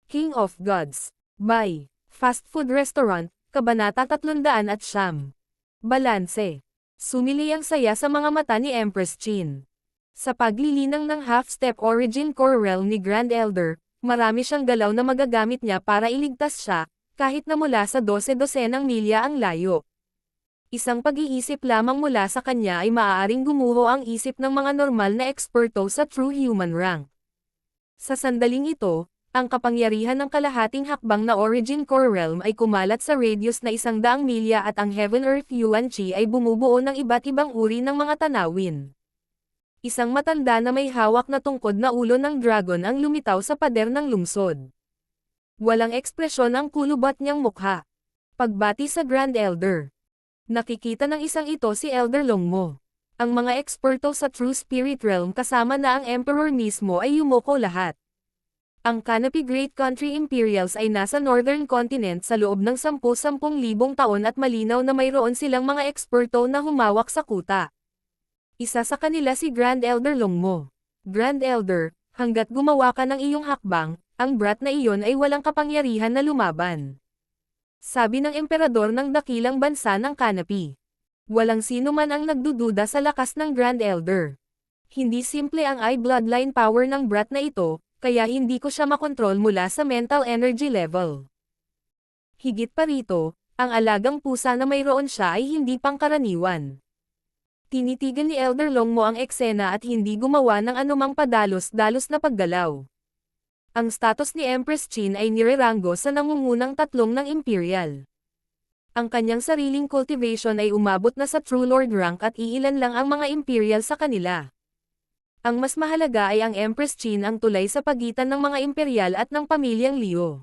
King of Gods. By Fast Food Restaurant, Kabanata 300. Balanse. Sumili ang saya sa mga mata ni Empress Chin. Sa paglilinang ng half-step origin core realm ni Grand Elder, marami siyang galaw na magagamit niya para iligtas siya, kahit na mula sa 12-dosenang milya ang layo. Isang pag-iisip lamang mula sa kanya ay maaaring gumuho ang isip ng mga normal na eksperto sa true human rank. Sa sandaling ito, ang kapangyarihan ng kalahating hakbang na origin core realm ay kumalat sa radius na 100 milya at ang Heaven Earth Yuan Chi ay bumubuo ng iba't ibang uri ng mga tanawin. Isang matanda na may hawak na tungkod na ulo ng dragon ang lumitaw sa pader ng lungsod. Walang ekspresyon ang kulubot niyang mukha. Pagbati sa Grand Elder. Nakikita ng isang ito si Elder Longmo. Ang mga eksperto sa True Spirit Realm kasama na ang Emperor mismo ay yumuko lahat. Ang Canopy Great Country Imperials ay nasa Northern Continent sa loob ng 10,000 taon at malinaw na mayroon silang mga eksperto na humawak sa kuta. Isa sa kanila si Grand Elder Longmo. Grand Elder, hanggat gumawa ka ng iyong hakbang, ang brat na iyon ay walang kapangyarihan na lumaban. Sabi ng emperador ng dakilang bansa ng Canopy. Walang sino man ang nagdududa sa lakas ng Grand Elder. Hindi simple ang bloodline power ng brat na ito, kaya hindi ko siya makontrol mula sa mental energy level. Higit pa rito, ang alagang pusa na mayroon siya ay hindi pangkaraniwan. Tinitigan ni Elder Longmo ang eksena at hindi gumawa ng anumang padalos-dalos na paggalaw. Ang status ni Empress Chin ay nireranggo sa nangungunang tatlong ng Imperial. Ang kanyang sariling cultivation ay umabot na sa True Lord rank at iilan lang ang mga Imperial sa kanila. Ang mas mahalaga ay ang Empress Chin ang tulay sa pagitan ng mga Imperial at ng pamilyang Liu.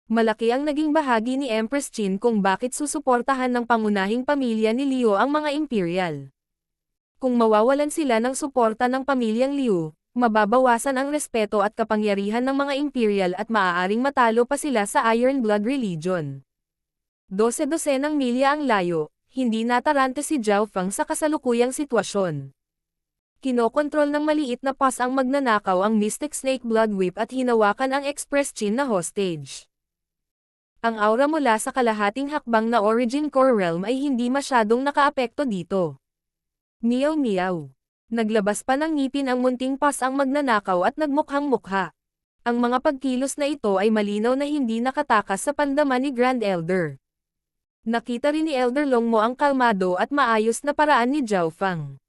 Malaki ang naging bahagi ni Empress Chin kung bakit susuportahan ng pangunahing pamilya ni Liu ang mga Imperial. Kung mawawalan sila ng suporta ng pamilyang Liu, mababawasan ang respeto at kapangyarihan ng mga Imperial at maaaring matalo pa sila sa Iron Blood Religion. 12-dosenang milya ang layo, hindi natarante si Zhao Feng sa kasalukuyang sitwasyon. Kinokontrol ng maliit na pas ang magnanakaw ang Mystic Snake Blood Whip at hinawakan ang Express Chin na hostage. Ang aura mula sa kalahating hakbang na Origin Core Realm ay hindi masyadong nakaapekto dito. Meow meow. Naglabas pa ng ngipin ang munting pas ang magnanakaw at nagmukhang mukha. Ang mga pagkilos na ito ay malinaw na hindi nakatakas sa pandaman ni Grand Elder. Nakita rin ni Elder Longmo ang kalmado at maayos na paraan ni Zhao Feng.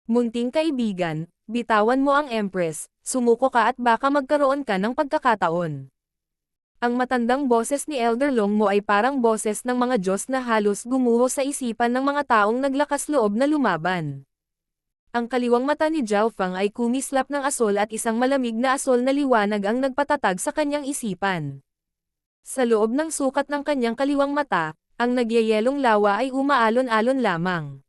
Munting kaibigan, bitawan mo ang Empress, sumuko ka at baka magkaroon ka ng pagkakataon. Ang matandang boses ni Elder Longmo ay parang boses ng mga Diyos na halos gumuho sa isipan ng mga taong naglakas loob na lumaban. Ang kaliwang mata ni Zhao Feng ay kumislap ng asol at isang malamig na asol na liwanag ang nagpatatag sa kanyang isipan. Sa loob ng sukat ng kanyang kaliwang mata, ang nagyayelong lawa ay umaalon-alon lamang.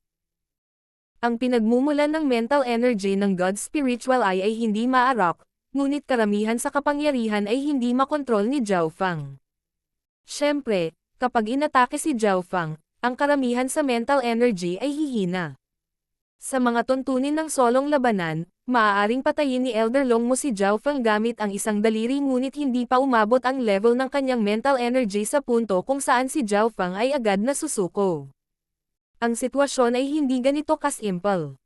Ang pinagmumulan ng mental energy ng God's Spiritual Eye ay hindi maarok, ngunit karamihan sa kapangyarihan ay hindi makontrol ni Zhao Feng. Siyempre, kapag inatake si Zhao Feng, ang karamihan sa mental energy ay hihina. Sa mga tuntunin ng solong labanan, maaaring patayin ni Elder Longmo si Zhao Feng gamit ang isang daliri ngunit hindi pa umabot ang level ng kanyang mental energy sa punto kung saan si Zhao Feng ay agad na susuko. Ang sitwasyon ay hindi ganito kasimple.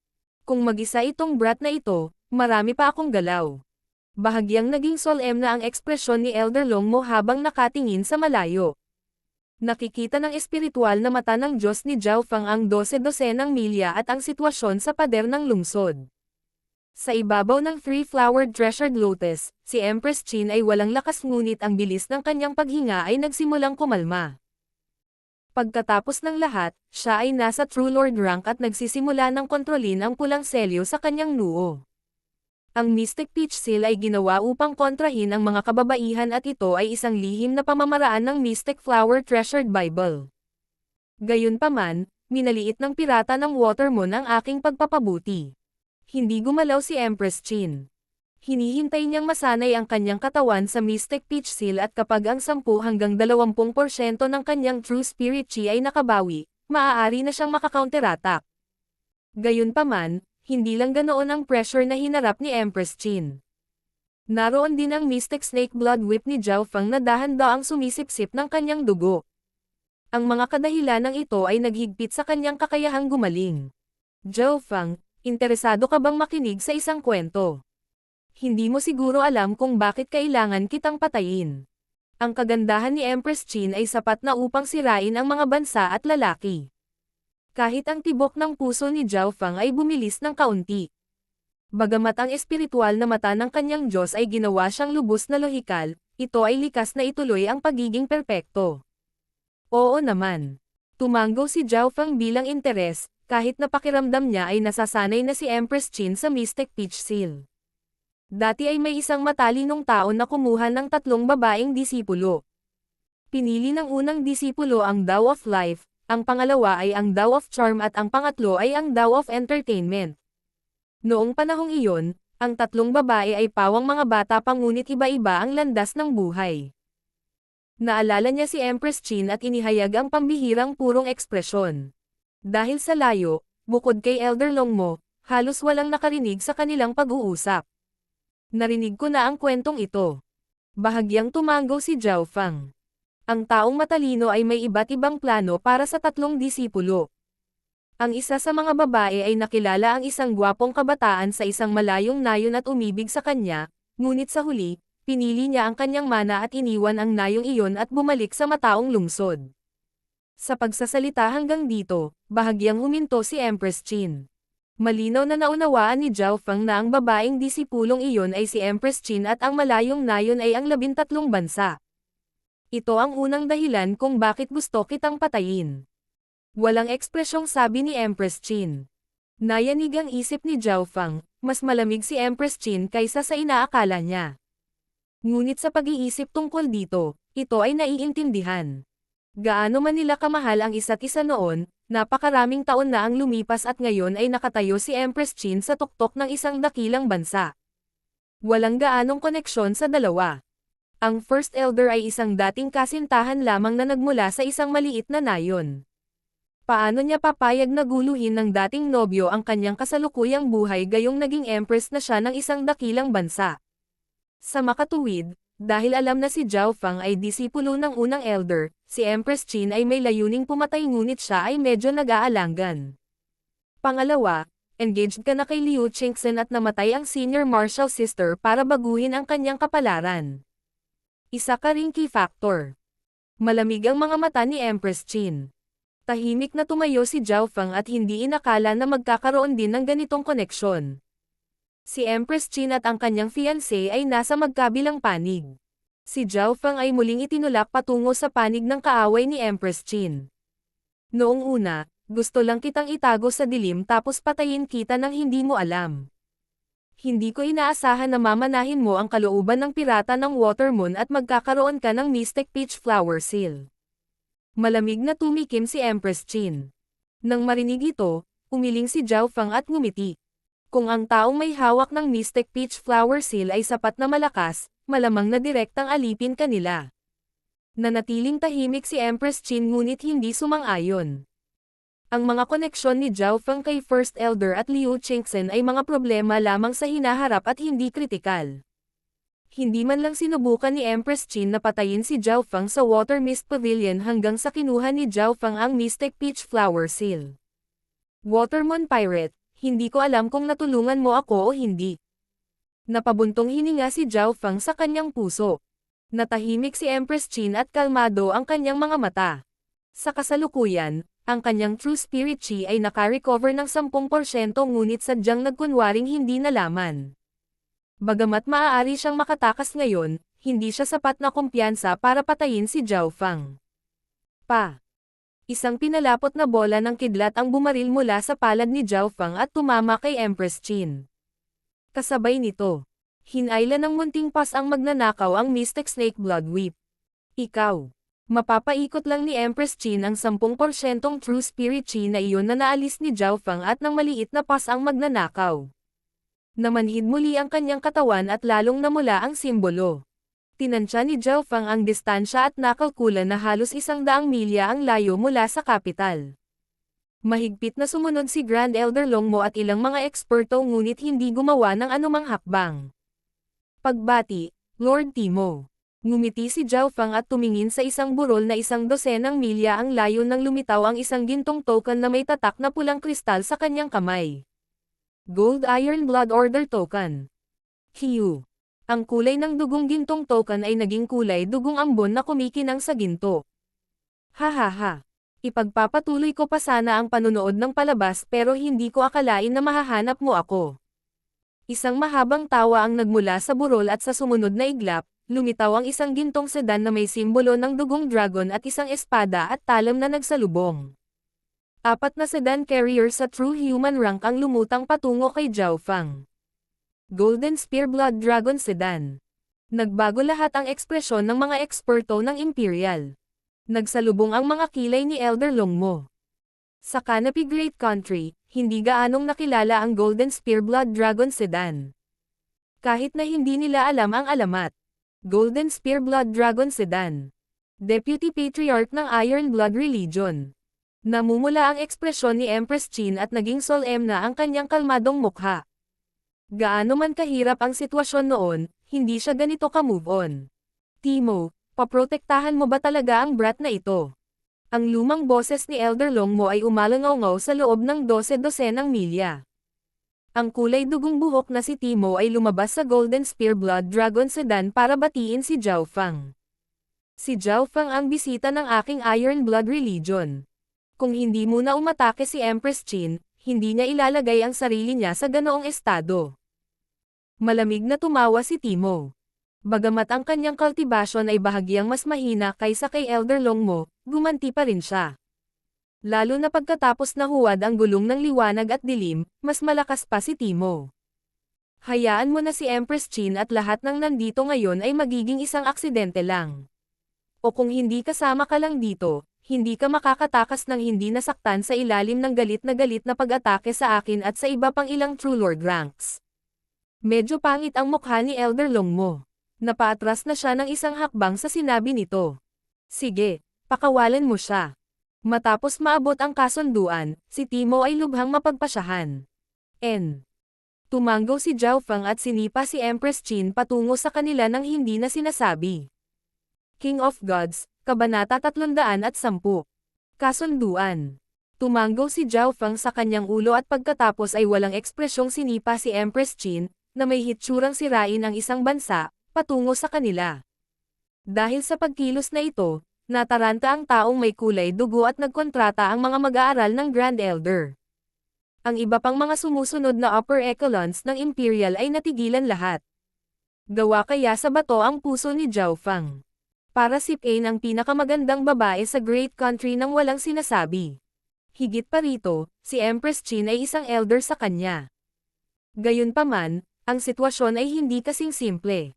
Kung mag-isa itong brat na ito, marami pa akong galaw. Bahagyang naging solemn na ang ekspresyon ni Elder Longmo habang nakatingin sa malayo. Nakikita ng espiritual na mata ng Diyos ni Zhao Feng ang 12-dosenang milya at ang sitwasyon sa pader ng lungsod. Sa ibabaw ng three-flowered treasured lotus, si Empress Chin ay walang lakas ngunit ang bilis ng kanyang paghinga ay nagsimulang kumalma. Pagkatapos ng lahat, siya ay nasa True Lord rank at nagsisimula ng kontrolin ang pulang selyo sa kanyang noo. Ang Mystic Peach Seal ay ginawa upang kontrahin ang mga kababaihan at ito ay isang lihim na pamamaraan ng Mystic Flower Treasured Bible. Gayunpaman, minaliit ng pirata ng Watermoon ang aking pagpapabuti. Hindi gumalaw si Empress Chin. Hinihintay niyang masanay ang kanyang katawan sa Mystic Peach Seal at kapag ang 10 hanggang 20% ng kanyang True Spirit Chi ay nakabawi, maaari na siyang makakounterattack. Gayunpaman, hindi lang ganoon ang pressure na hinarap ni Empress Chin. Naroon din ang Mystic Snake Blood Whip ni Zhao Feng na dahan-daang sumisipsip ng kanyang dugo. Ang mga kadahilanang ito ay naghigpit sa kanyang kakayahang gumaling. Zhao Feng, interesado ka bang makinig sa isang kwento? Hindi mo siguro alam kung bakit kailangan kitang patayin. Ang kagandahan ni Empress Qin ay sapat na upang sirain ang mga bansa at lalaki. Kahit ang tibok ng puso ni Zhao Feng ay bumilis ng kaunti. Bagamat ang espiritual na mata ng kanyang Diyos ay ginawa siyang lubos na lohikal, ito ay likas na ituloy ang pagiging perpekto. Oo naman. Tumango si Zhao Feng bilang interes, kahit na pakiramdam niya ay nasasanay na si Empress Qin sa Mystic Peach Seal. Dati ay may isang matalinong tao na kumuha ng 3 babaeng disipulo. Pinili ng unang disipulo ang Tao of Life, ang pangalawa ay ang Tao of Charm at ang pangatlo ay ang Tao of Entertainment. Noong panahong iyon, ang 3 babae ay pawang mga bata pa ngunit iba-iba ang landas ng buhay. Naalala niya si Empress Qin at inihayag ang pambihirang purong ekspresyon. Dahil sa layo, bukod kay Elder Longmo, halos walang nakarinig sa kanilang pag-uusap. Narinig ko na ang kwentong ito. Bahagyang tumango si Zhao Feng. Ang taong matalino ay may iba't ibang plano para sa 3 disipulo. Ang isa sa mga babae ay nakilala ang isang gwapong kabataan sa isang malayong nayon at umibig sa kanya, ngunit sa huli, pinili niya ang kanyang mana at iniwan ang nayong iyon at bumalik sa mataong lungsod. Sa pagsasalita hanggang dito, bahagyang huminto si Empress Qin. Malinaw na naunawaan ni Zhao Feng na ang babaeng disipulong iyon ay si Empress Qin at ang malayong nayon ay ang 13 bansa. Ito ang unang dahilan kung bakit gusto kitang patayin. Walang ekspresyong sabi ni Empress Qin. Nayanig ang isip ni Zhao Feng, mas malamig si Empress Qin kaysa sa inaakala niya. Ngunit sa pag-iisip tungkol dito, ito ay naiintindihan. Gaano man nila kamahal ang isa't isa noon, napakaraming taon na ang lumipas at ngayon ay nakatayo si Empress Qin sa tuktok ng isang dakilang bansa. Walang gaanong koneksyon sa dalawa. Ang First Elder ay isang dating kasintahan lamang na nagmula sa isang maliit na nayon. Paano niya papayag na guluhin ng dating nobyo ang kanyang kasalukuyang buhay gayong naging empress na siya ng isang dakilang bansa? Sa makatuwid, dahil alam na si Zhao Feng ay disipulo ng unang elder, si Empress Qin ay may layuning pumatay ngunit siya ay medyo nag-aalangan. Pangalawa, engaged ka na kay Liu Qingxin at namatay ang senior martial sister para baguhin ang kanyang kapalaran. Isa ka ring key factor. Malamig ang mga mata ni Empress Qin. Tahimik na tumayo si Zhao Feng at hindi inakala na magkakaroon din ng ganitong koneksyon. Si Empress Qin at ang kanyang fiancé ay nasa magkabilang panig. Si Zhao Feng ay muling itinulak patungo sa panig ng kaaway ni Empress Qin. Noong una, gusto lang kitang itago sa dilim tapos patayin kita nang hindi mo alam. Hindi ko inaasahan na mamanahin mo ang kalooban ng pirata ng Watermoon at magkakaroon ka ng Mystic Peach Flower Seal. Malamig na tumikim si Empress Qin. Nang marinig ito, umiling si Zhao Feng at ngumiti. Kung ang taong may hawak ng Mystic Peach Flower Seal ay sapat na malakas, malamang na direktang alipin kanila. Nanatiling tahimik si Empress Qin ngunit hindi sumang-ayon. Ang mga koneksyon ni Zhao Feng kay First Elder at Liu Qingxin ay mga problema lamang sa hinaharap at hindi kritikal. Hindi man lang sinubukan ni Empress Qin na patayin si Zhao Feng sa Water Mist Pavilion hanggang sa kinuha ni Zhao Feng ang Mystic Peach Flower Seal. Watermoon Pirate, hindi ko alam kung natulungan mo ako o hindi. Napabuntong hininga si Zhao Feng sa kanyang puso. Natahimik si Empress Qin at kalmado ang kanyang mga mata. Sa kasalukuyan, ang kanyang True Spirit Chi ay naka-recover ng 10% ngunit sadyang nagkunwaring hindi nalaman. Bagamat maaari siyang makatakas ngayon, hindi siya sapat na kumpiyansa para patayin si Zhao Feng. Isang pinalapot na bola ng kidlat ang bumaril mula sa palad ni Zhao Feng at tumama kay Empress Qin. Kasabay nito, hinayla ng munting pas ang magnanakaw ang Mystic Snake Blood Whip. Ikaw, mapapaikot lang ni Empress Qin ang 10% True Spirit Chi na iyon na naalis ni Zhao Feng at ng maliit na pas ang magnanakaw. Namanhid muli ang kanyang katawan at lalong namula ang simbolo. Tinansya ni Zhao Feng ang distansya at nakalkula na halos 100 milya ang layo mula sa kapital. Mahigpit na sumunod si Grand Elder Longmo at ilang mga eksperto ngunit hindi gumawa ng anumang hakbang. Pagbati, Lord Timo. Ngumiti si Zhao Fang at tumingin sa isang burol na 100 milya ang layo nang lumitaw ang isang gintong token na may tatak na pulang kristal sa kanyang kamay. Gold Iron Blood Order Token. Q. Ang kulay ng dugong gintong token ay naging kulay dugong ambon na kumikinang sa ginto. Hahaha. Ipagpapatuloy ko pa sana ang panunood ng palabas pero hindi ko akalain na mahahanap mo ako. Isang mahabang tawa ang nagmula sa burol at sa sumunod na iglap, lumitaw ang isang gintong sedan na may simbolo ng dugong dragon at isang espada at talam na nagsalubong. 4 na sedan carrier sa true human rank ang lumutang patungo kay Zhao Fang. Golden Spear Blood Dragon Sedan. Nagbago lahat ang ekspresyon ng mga eksperto ng Imperial. Nagsalubong ang mga kilay ni Elder Longmo. Sa Canopy Great Country, hindi gaanong nakilala ang Golden Spear Blood Dragon Sedan. Kahit na hindi nila alam ang alamat. Golden Spear Blood Dragon Sedan. Deputy Patriarch ng Iron Blood Religion. Namumula ang ekspresyon ni Empress Qin at naging solemn na ang kanyang kalmadong mukha. Gaano man kahirap ang sitwasyon noon, hindi siya ganito ka-move on. Timo, paprotektahan mo ba talaga ang brat na ito? Ang lumang boses ni Elder Longmo ay umalangaw-ngaw sa loob ng 12 milya. Ang kulay dugong buhok na si Timo ay lumabas sa Golden Spear Blood Dragon Sedan para batiin si Zhao Fang. Si Zhao Fang ang bisita ng aking Iron Blood Religion. Kung hindi muna umatake si Empress Qin, hindi niya ilalagay ang sarili niya sa ganoong estado. Malamig na tumawa si Timo. Bagamat ang kanyang cultivation ay bahagyang mas mahina kaysa kay Elder Longmo, gumanti pa rin siya. Lalo na pagkatapos nahuwad ang gulong ng liwanag at dilim, mas malakas pa si Timo. Hayaan mo na si Empress Qin at lahat ng nandito ngayon ay magiging isang aksidente lang. O kung hindi kasama ka lang dito, hindi ka makakatakas ng hindi nasaktan sa ilalim ng galit na pag-atake sa akin at sa iba pang ilang True Lord ranks. Medyo pangit ang mukha ni Elder Longmo. Napaatras na siya ng isang hakbang sa sinabi nito. Sige, pakawalan mo siya. Matapos maabot ang kasunduan, si Timo ay lubhang mapagpasyahan. Tumanggaw si Zhao Fang at sinipa si Empress Qin patungo sa kanila nang hindi na sinasabi. King of Gods, Kabanata 310. Kasunduan. Tumanggaw si Zhao Fang sa kanyang ulo at pagkatapos ay walang ekspresyong sinipa si Empress Qin, na may hitsurang sirain ang isang bansa, patungo sa kanila. Dahil sa pagkilos na ito, nataranta ang taong may kulay dugo at nagkontrata ang mga mag-aaral ng Grand Elder. Ang iba pang mga sumusunod na upper echelons ng Imperial ay natigilan lahat. Gawa kaya sa bato ang puso ni Zhao Fang. Para sipain ang pinakamagandang babae sa Great Country nang walang sinasabi. Higit pa rito, si Empress Qin ay isang elder sa kanya. Gayunpaman, ang sitwasyon ay hindi kasing simple.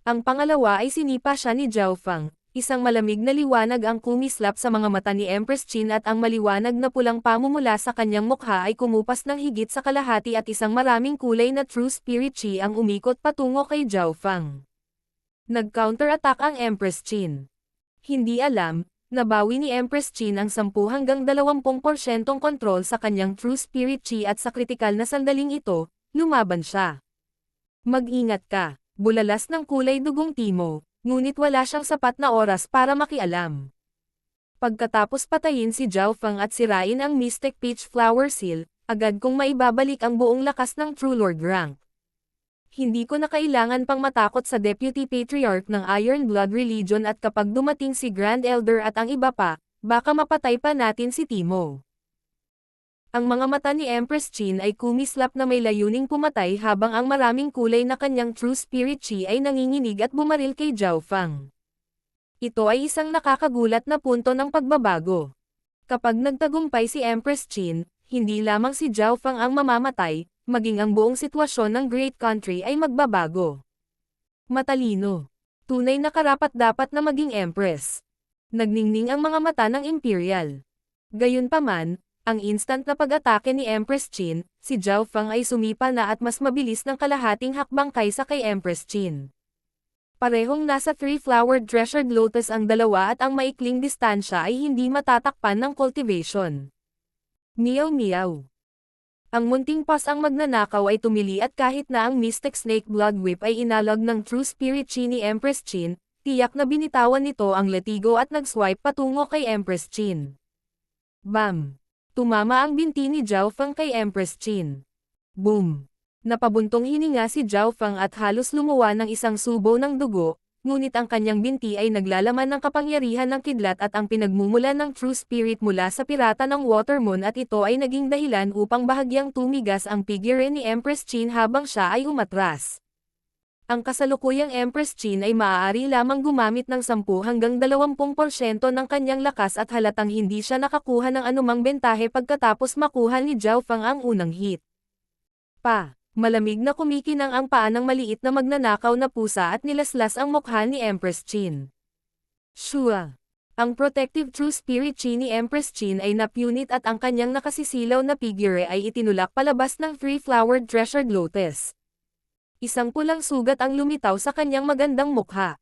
Ang pangalawa ay sinipa siya ni Zhao Fang. Isang malamig na liwanag ang kumislap sa mga mata ni Empress Qin at ang maliwanag na pulang pamumula sa kanyang mukha ay kumupas ng higit sa kalahati at isang maraming kulay na True Spirit Qi ang umikot patungo kay Zhao Fang. Nag-counter-attack ang Empress Qin. Hindi alam, nabawi ni Empress Qin ang 10 hanggang 20% kontrol sa kanyang True Spirit Qi at sa kritikal na sandaling ito, lumaban siya. Mag-ingat ka, bulalas ng kulay dugong Timo. Ngunit wala siyang sapat na oras para makialam. Pagkatapos patayin si Zhao Fang at sirain ang Mystic Peach Flower Seal, agad kong maibabalik ang buong lakas ng True Lord rank. Hindi ko na kailangan pang matakot sa Deputy Patriarch ng Iron Blood Religion at kapag dumating si Grand Elder at ang iba pa, baka mapatay pa natin si Timo. Ang mga mata ni Empress Qin ay kumislap na may layuning pumatay habang ang maraming kulay na kanyang True Spirit Qi ay nanginginig at bumaril kay Zhao Fang. Ito ay isang nakakagulat na punto ng pagbabago. Kapag nagtagumpay si Empress Qin, hindi lamang si Zhao Fang ang mamamatay, maging ang buong sitwasyon ng Great Country ay magbabago. Matalino. Tunay na karapat-dapat na maging Empress. Nagningning ang mga mata ng Imperial. Gayunpaman, ang instant na pag-atake ni Empress Qin, si Zhao Fang ay sumipa na at mas mabilis ng kalahating hakbang kaysa kay Empress Qin. Parehong nasa 3-flowered treasured lotus ang dalawa at ang maikling distansya ay hindi matatakpan ng cultivation. Meow meow. Ang munting pas ang magnanakaw ay tumili at kahit na ang Mystic Snake Blood Whip ay inalog ng True Spirit Chi ni Empress Chin, tiyak na binitawan nito ang latigo at nag-swipe patungo kay Empress Chin. Bam! Tumama ang binti ni Zhao Feng kay Empress Chin. Boom! Napabuntong hininga si Zhao Feng at halos lumuwa ng isang subo ng dugo, ngunit ang kanyang binti ay naglalaman ng kapangyarihan ng kidlat at ang pinagmumulan ng True Spirit mula sa pirata ng Water Moon at ito ay naging dahilan upang bahagyang tumigas ang figure ni Empress Chin habang siya ay umatras. Ang kasalukuyang Empress Chin ay maaari lamang gumamit ng 10 hanggang 20% ng kanyang lakas at halatang hindi siya nakakuha ng anumang bentahe pagkatapos makuha ni Zhao Feng ang unang hit. Malamig na kumikinang ang paa ng maliit na magnanakaw na pusa at nilaslas ang mukha ni Empress Chin. Shua! Ang protective True Spirit Chi ni Empress Chin ay napunit at ang kanyang nakasisilaw na figure ay itinulak palabas ng 3-flowered treasured lotus. Isang pulang sugat ang lumitaw sa kanyang magandang mukha.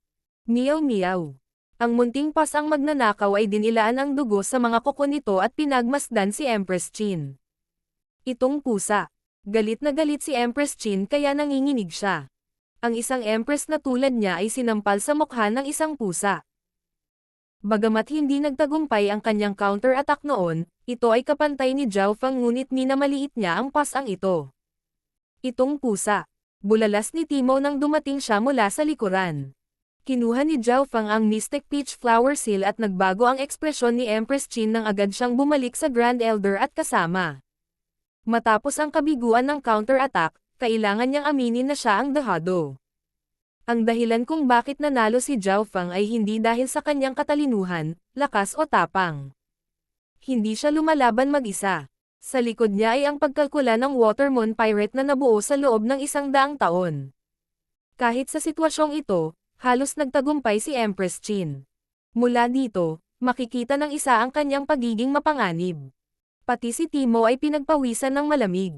Meow meow. Ang munting pas ang magnanakaw ay dinilaan ang dugo sa mga kuko nito at pinagmasdan si Empress Chin. Itong pusa. Galit na galit si Empress Chin kaya nanginginig siya. Ang isang empress na tulad niya ay sinampal sa mukha ng isang pusa. Bagamat hindi nagtagumpay ang kanyang counter-attack noon, ito ay kapantay ni Zhao Feng ngunit minamaliit niya ang pasang ito. Itong pusa. Bulalas ni Timo nang dumating siya mula sa likuran. Kinuha ni Zhao Feng ang Mystic Peach Flower Seal at nagbago ang ekspresyon ni Empress Chin nang agad siyang bumalik sa Grand Elder at kasama. Matapos ang kabiguan ng counter-attack, kailangan niyang aminin na siya ang dahado. Ang dahilan kung bakit nanalo si Zhao Feng ay hindi dahil sa kanyang katalinuhan, lakas o tapang. Hindi siya lumalaban mag-isa. Sa likod niya ay ang pagkalkula ng Water Moon Pirate na nabuo sa loob ng 100 taon. Kahit sa sitwasyong ito, halos nagtagumpay si Empress Chin. Mula dito, makikita ng isa ang kanyang pagiging mapanganib. Pati si Timo ay pinagpawisan ng malamig.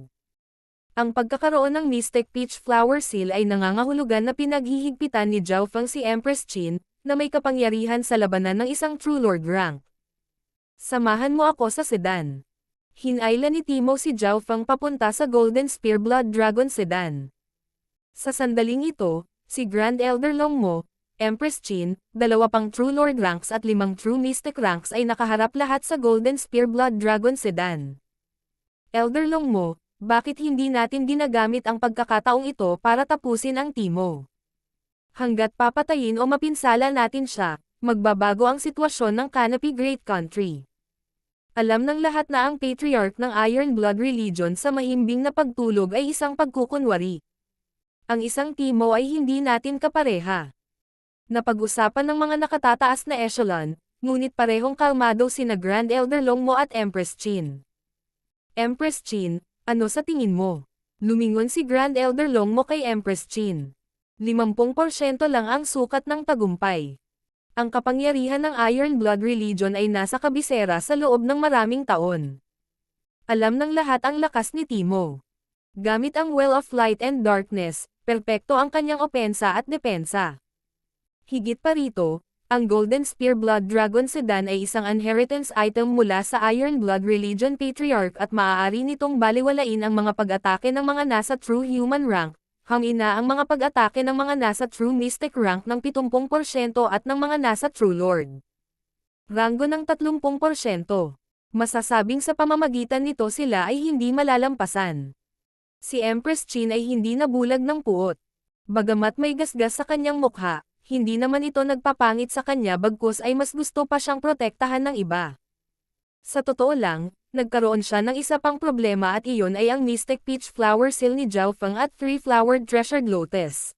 Ang pagkakaroon ng Mystic Peach Flower Seal ay nangangahulugan na pinaghihigpitan ni Zhao Feng si Empress Chin, na may kapangyarihan sa labanan ng isang True Lord rank. Samahan mo ako sa sedan. Hinayla ni Timo si Zhao Feng papunta sa Golden Spear Blood Dragon Sedan. Sa sandaling ito, si Grand Elder Longmo, Empress Chin, 2 pang True Lord ranks at 5 True Mystic ranks ay nakaharap lahat sa Golden Spear Blood Dragon Sedan. Elder Longmo, bakit hindi natin ginagamit ang pagkakataong ito para tapusin ang Timo? Hanggat papatayin o mapinsala natin siya, magbabago ang sitwasyon ng Canopy Great Country. Alam ng lahat na ang Patriarch ng Iron Blood Religion sa mahimbing na pagtulog ay isang pagkukunwari. Ang isang Timo ay hindi natin kapareha. Napag-usapan ng mga nakatataas na echelon, ngunit parehong kalmado sina Grand Elder Longmo at Empress Chin. Empress Chin, ano sa tingin mo? Lumingon si Grand Elder Longmo kay Empress Chin. 50% lang ang sukat ng tagumpay. Ang kapangyarihan ng Iron Blood Religion ay nasa kabisera sa loob ng maraming taon. Alam ng lahat ang lakas ni Timo. Gamit ang Well of Light and Darkness, perpekto ang kanyang opensa at depensa. Higit pa rito, ang Golden Spear Blood Dragon Sedan ay isang inheritance item mula sa Iron Blood Religion Patriarch at maaari nitong baliwalain ang mga pag-atake ng mga nasa True Human rank, hangina ang mga pag-atake ng mga nasa True Mystic rank ng 70% at ng mga nasa True Lord. Ranggo ng 30%. Masasabing sa pamamagitan nito sila ay hindi malalampasan. Si Empress Chin ay hindi nabulag ng puot. Bagamat may gasgas sa kanyang mukha, hindi naman ito nagpapangit sa kanya bagkus ay mas gusto pa siyang protektahan ng iba. Sa totoo lang, nagkaroon siya ng isa pang problema at iyon ay ang Mystic Peach Flower Seal ni Zhao Feng at 3-flowered Treasured Lotus.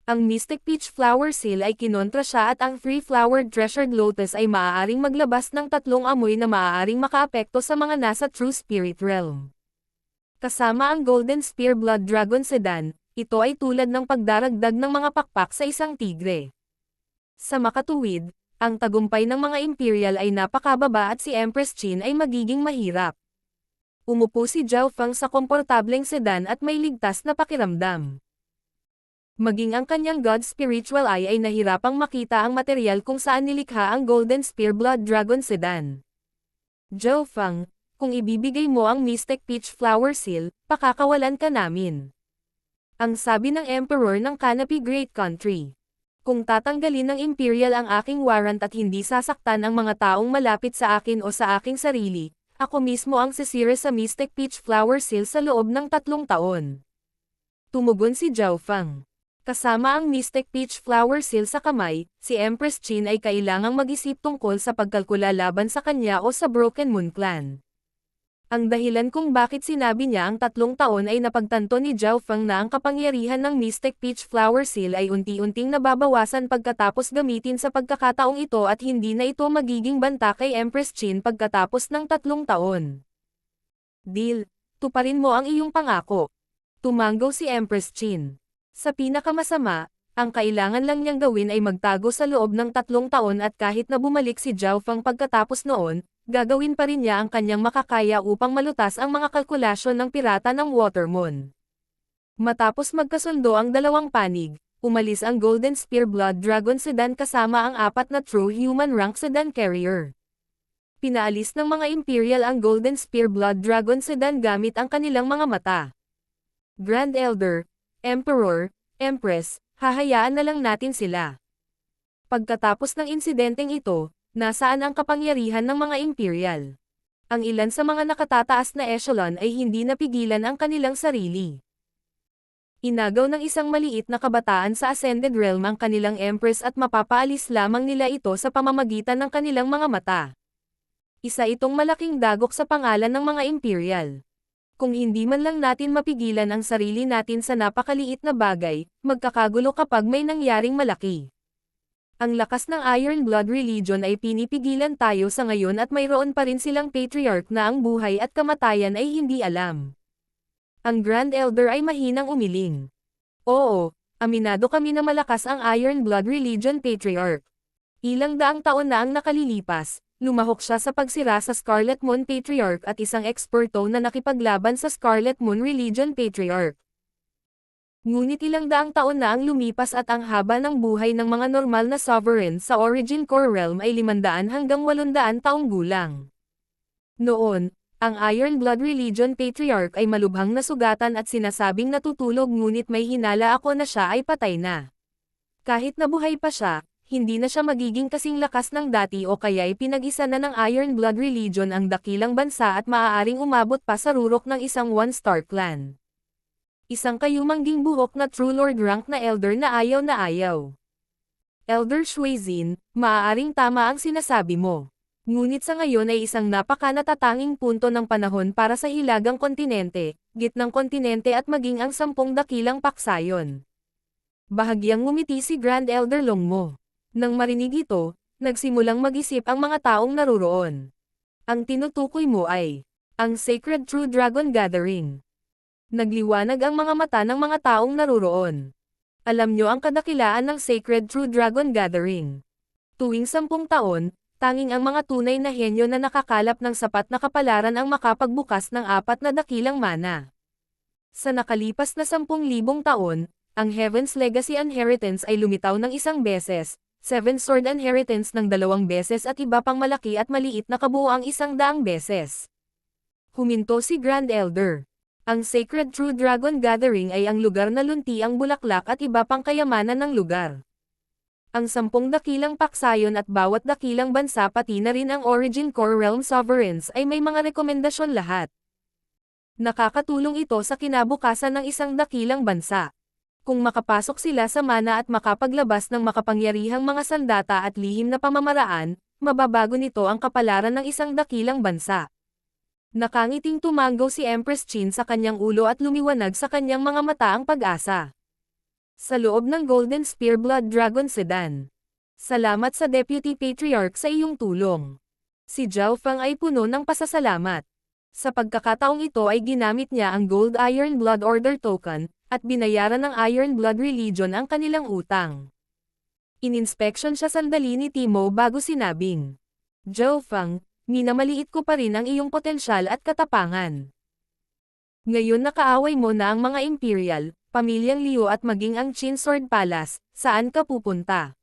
Ang Mystic Peach Flower Seal ay kinontra siya at ang 3-flowered Treasured Lotus ay maaaring maglabas ng 3 amoy na maaaring makaapekto sa mga nasa True Spirit Realm. Kasama ang Golden Spear Blood Dragon Sedan, ito ay tulad ng pagdaragdag ng mga pakpak sa isang tigre. Sa makatuwid, ang tagumpay ng mga Imperial ay napakababa at si Empress Chin ay magiging mahirap. Umupo si Zhao Feng sa komportableng sedan at may ligtas na pakiramdam. Maging ang kanyang God Spiritual Eye ay nahirapang makita ang material kung saan nilikha ang Golden Spear Blood Dragon Sedan. Zhao Feng, Kung ibibigay mo ang Mystic Peach Flower Seal, pakakawalan ka namin. Ang sabi ng Emperor ng Canopy Great Country. Kung tatanggalin ng Imperial ang aking warrant at hindi sasaktan ang mga taong malapit sa akin o sa aking sarili, ako mismo ang sisira sa Mystic Peach Flower Seal sa loob ng 3 taon. Tumugon si Zhao Feng. Kasama ang Mystic Peach Flower Seal sa kamay, si Empress Qin ay kailangang mag-isip tungkol sa pagkalkula laban sa kanya o sa Broken Moon Clan. Ang dahilan kung bakit sinabi niya ang 3 taon ay napagtanto ni Zhao Feng na ang kapangyarihan ng Mystic Peach Flower Seal ay unti-unting nababawasan pagkatapos gamitin sa pagkakataong ito at hindi na ito magiging banta kay Empress Qin pagkatapos ng 3 taon. Deal, tuparin mo ang iyong pangako. Tumanggo si Empress Qin. Sa pinakamasama, ang kailangan lang niyang gawin ay magtago sa loob ng 3 taon at kahit na bumalik si Zhao Feng pagkatapos noon, gagawin pa rin niya ang kanyang makakaya upang malutas ang mga kalkulasyon ng pirata ng Watermoon. Matapos magkasundo ang dalawang panig, umalis ang Golden Spear Blood Dragon Sedan kasama ang 4 na True Human Rank Sedan Carrier. Pinaalis ng mga Imperial ang Golden Spear Blood Dragon Sedan gamit ang kanilang mga mata. Grand Elder, Emperor, Empress, hahayaan na lang natin sila. Pagkatapos ng insidenteng ito, nasaan ang kapangyarihan ng mga Imperial? Ang ilan sa mga nakatataas na echelon ay hindi napigilan ang kanilang sarili. Inagaw ng isang maliit na kabataan sa Ascended Realm ang kanilang Empress at mapapaalis lamang nila ito sa pamamagitan ng kanilang mga mata. Isa itong malaking dagok sa pangalan ng mga Imperial. Kung hindi man lang natin mapigilan ang sarili natin sa napakaliit na bagay, magkakagulo kapag may nangyaring malaki. Ang lakas ng Iron Blood Religion ay pinipigilan tayo sa ngayon at mayroon pa rin silang patriarch na ang buhay at kamatayan ay hindi alam. Ang Grand Elder ay mahinang umiling. Oo, aminado kami na malakas ang Iron Blood Religion Patriarch. Ilang daang taon na ang nakalilipas, lumahok siya sa pagsira sa Scarlet Moon Patriarch at isang eksperto na nakipaglaban sa Scarlet Moon Religion Patriarch. Ngunit ilang daang taon na ang lumipas at ang haba ng buhay ng mga normal na sovereign sa Origin Core Realm ay 500 hanggang 800 taong gulang. Noon, ang Iron Blood Religion Patriarch ay malubhang nasugatan at sinasabing natutulog ngunit may hinala ako na siya ay patay na. Kahit nabuhay pa siya, hindi na siya magiging kasing lakas ng dati o kaya'y pinag-isa na ng Iron Blood Religion ang dakilang bansa at maaaring umabot pa sa rurok ng isang one-star clan. Isang kayumangging buhok na True Lord rank na Elder na ayaw na ayaw. Elder Shuizin, maaaring tama ang sinasabi mo. Ngunit sa ngayon ay isang napaka-natatanging punto ng panahon para sa hilagang kontinente, gitnang kontinente at maging ang 10 dakilang paksayon. Bahagyang ngumiti si Grand Elder Longmo. Nang marinig ito, nagsimulang mag-isip ang mga taong naruroon. Ang tinutukoy mo ay ang Sacred True Dragon Gathering. Nagliwanag ang mga mata ng mga taong naruroon. Alam nyo ang kadakilaan ng Sacred True Dragon Gathering. Tuwing 10 taon, tanging ang mga tunay na henyo na nakakalap ng sapat na kapalaran ang makapagbukas ng 4 na dakilang mana. Sa nakalipas na 10,000 taon, ang Heaven's Legacy Inheritance ay lumitaw ng 1 beses, 7 Sword Inheritance ng 2 beses at iba pang malaki at maliit na kabuuang 100 beses. Huminto si Grand Elder. Ang Sacred True Dragon Gathering ay ang lugar na lunti ang bulaklak at iba pang kayamanan ng lugar. Ang 10 dakilang paksayon at bawat dakilang bansa pati na rin ang Origin Core Realm Sovereigns ay may mga rekomendasyon lahat. Nakakatulong ito sa kinabukasan ng isang dakilang bansa. Kung makapasok sila sa mana at makapaglabas ng makapangyarihang mga sandata at lihim na pamamaraan, mababago nito ang kapalaran ng isang dakilang bansa. Nakangiting tumanggo si Empress Qin sa kanyang ulo at lumiwanag sa kanyang mga mata ang pag-asa. Sa loob ng Golden Spear Blood Dragon Sedan. Salamat sa Deputy Patriarch sa iyong tulong. Si Zhao Feng ay puno ng pasasalamat. Sa pagkakataong ito ay ginamit niya ang Gold Iron Blood Order Token, at binayaran ng Iron Blood Religion ang kanilang utang. Ininspeksyon siya sandali ni Timo bago sinabing, Zhao Feng, minamaliit ko pa rin ang iyong potensyal at katapangan. Ngayon nakaaway mo na ang mga Imperial, pamilyang Liu at maging ang Qin Sword Palace, saan ka pupunta?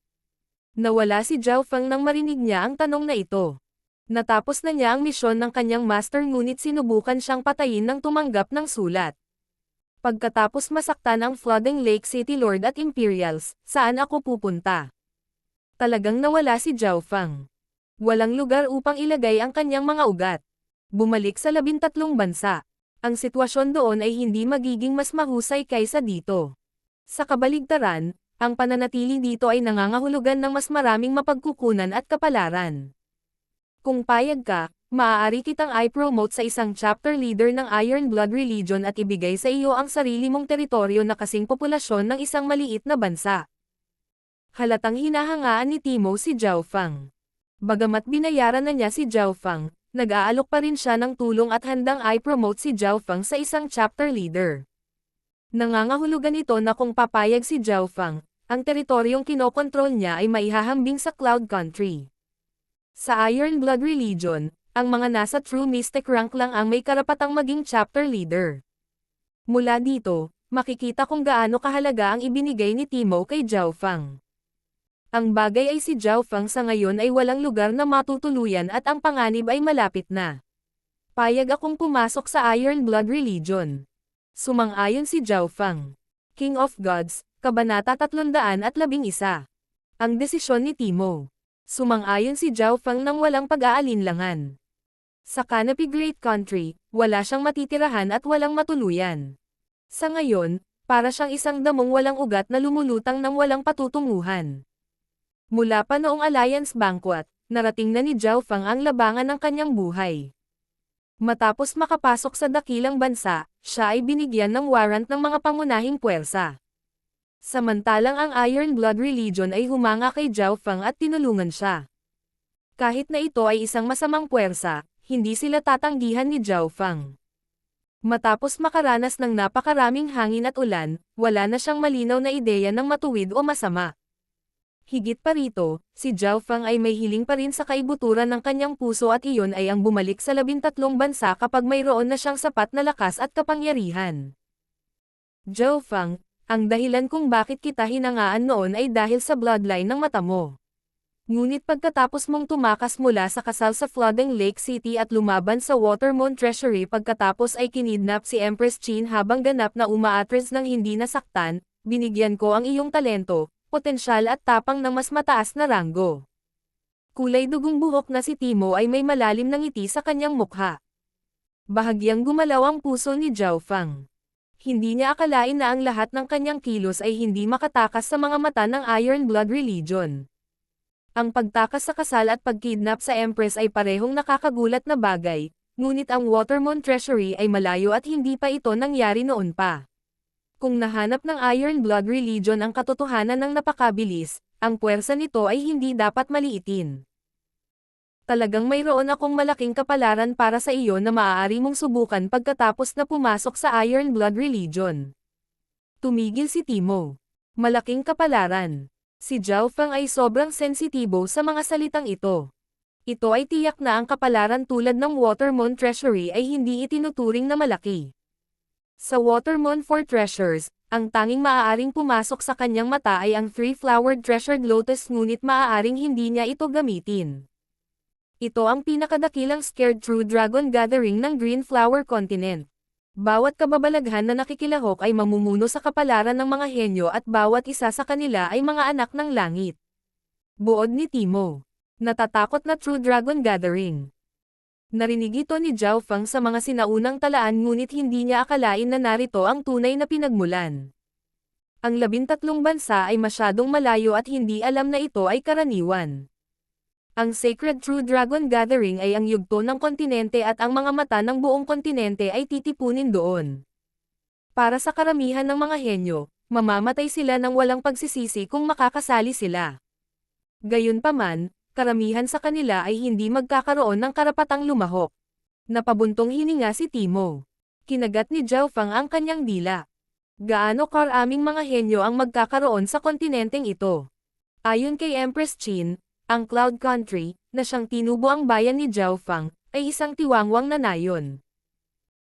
Nawala si Zhao Feng nang marinig niya ang tanong na ito. Natapos na niya ang misyon ng kanyang master ngunit sinubukan siyang patayin nang tumanggap ng sulat. Pagkatapos masaktan ang Flooding Lake City Lord at Imperials, saan ako pupunta? Talagang nawala si Zhao Fang. Walang lugar upang ilagay ang kanyang mga ugat. Bumalik sa 13 bansa. Ang sitwasyon doon ay hindi magiging mas mahusay kaysa dito. Sa kabaligtaran, ang pananatili dito ay nangangahulugan ng mas maraming mapagkukunan at kapalaran. Kung payag ka, maaari kitang i-promote sa isang chapter leader ng Iron Blood Religion at ibigay sa iyo ang sarili mong teritoryo na kasing populasyon ng isang maliit na bansa. Halatang hinahangaan ni Timo si Zhao Fang. Bagamat binayaran na niya si Zhao Fang, nag-aalok pa rin siya ng tulong at handang i-promote si Zhao Fang sa isang chapter leader. Nangangahulugan ito na kung papayag si Zhao Fang, ang teritoryong kinokontrol niya ay maihahambing sa Cloud Country. Sa Iron Blood Religion, ang mga nasa True Mystic rank lang ang may karapatang maging chapter leader. Mula dito, makikita kung gaano kahalaga ang ibinigay ni Timo kay Zhao Fang. Ang bagay ay si Zhao Fang sa ngayon ay walang lugar na matutuluyan at ang panganib ay malapit na. Payag akong pumasok sa Iron Blood Religion. Sumang-ayon si Zhao Fang. King of Gods, Kabanata 311. Ang desisyon ni Timo. Sumang-ayon si Zhao Fang nang walang pag-aalinlangan. Sa Canopy Great Country, wala siyang matitirahan at walang matuluyan. Sa ngayon, para siyang isang damong walang ugat na lumulutang ng walang patutunguhan. Mula pa noong Alliance Banquet, narating na ni Zhao Fang ang labangan ng kanyang buhay. Matapos makapasok sa dakilang bansa, siya ay binigyan ng warrant ng mga pangunahing puwersa. Samantalang ang Iron Blood Religion ay humanga kay Zhao Fang at tinulungan siya. Kahit na ito ay isang masamang puwersa, hindi sila tatanggihan ni Zhao Fang. Matapos makaranas ng napakaraming hangin at ulan, wala na siyang malinaw na ideya ng matuwid o masama. Higit pa rito, si Zhao Fang ay may hiling pa rin sa kaibuturan ng kanyang puso at iyon ay ang bumalik sa 13 bansa kapag mayroon na siyang sapat na lakas at kapangyarihan. Zhao Fang, ang dahilan kung bakit kita hinangaan noon ay dahil sa bloodline ng mata mo. Ngunit pagkatapos mong tumakas mula sa kasal sa Flooding Lake City at lumaban sa Watermoon Treasury pagkatapos ay kinidnap si Empress Qin habang ganap na umaatres ng hindi nasaktan, binigyan ko ang iyong talento, potensyal at tapang ng mas mataas na ranggo. Kulay dugong buhok na si Timo ay may malalim na ngiti sa kanyang mukha. Bahagyang gumalaw ang puso ni Zhao Fang. Hindi niya akalain na ang lahat ng kanyang kilos ay hindi makatakas sa mga mata ng Iron Blood Religion. Ang pagtakas sa kasal at pagkidnap sa Empress ay parehong nakakagulat na bagay, ngunit ang Watermoon Treasury ay malayo at hindi pa ito nangyari noon pa. Kung nahanap ng Iron Blood Religion ang katotohanan ng napakabilis, ang puwersa nito ay hindi dapat maliitin. Talagang mayroon akong malaking kapalaran para sa iyo na maaari mong subukan pagkatapos na pumasok sa Iron Blood Religion. Tumigil si Timo. Malaking kapalaran. Si Zhao Fang ay sobrang sensitibo sa mga salitang ito. Ito ay tiyak na ang kapalaran tulad ng Watermoon Treasury ay hindi itinuturing na malaki. Sa Watermoon for Treasures, ang tanging maaaring pumasok sa kanyang mata ay ang 3-flowered treasured lotus ngunit maaaring hindi niya ito gamitin. Ito ang pinakadakilang Scared True Dragon Gathering ng Green Flower Continent. Bawat kababalaghan na nakikilahok ay mamumuno sa kapalaran ng mga henyo at bawat isa sa kanila ay mga anak ng langit. Buod ni Timo. Natatakot na True Dragon Gathering. Narinig ito ni Zhao Fang sa mga sinaunang talaan ngunit hindi niya akalain na narito ang tunay na pinagmulan. Ang 13 bansa ay masyadong malayo at hindi alam na ito ay karaniwan. Ang Sacred True Dragon Gathering ay ang yugto ng kontinente at ang mga mata ng buong kontinente ay titipunin doon. Para sa karamihan ng mga henyo, mamamatay sila ng walang pagsisisi kung makakasali sila. Gayunpaman, karamihan sa kanila ay hindi magkakaroon ng karapatang lumahok. Napabuntong hininga si Timo. Kinagat ni Zhao Fang ang kanyang dila. Gaano karaming mga henyo ang magkakaroon sa kontinenteng ito? Ayon kay Empress Qin, ang Cloud Country, na siyang tinubo ang bayan ni Zhao Fang, ay isang tiwangwang na nayon.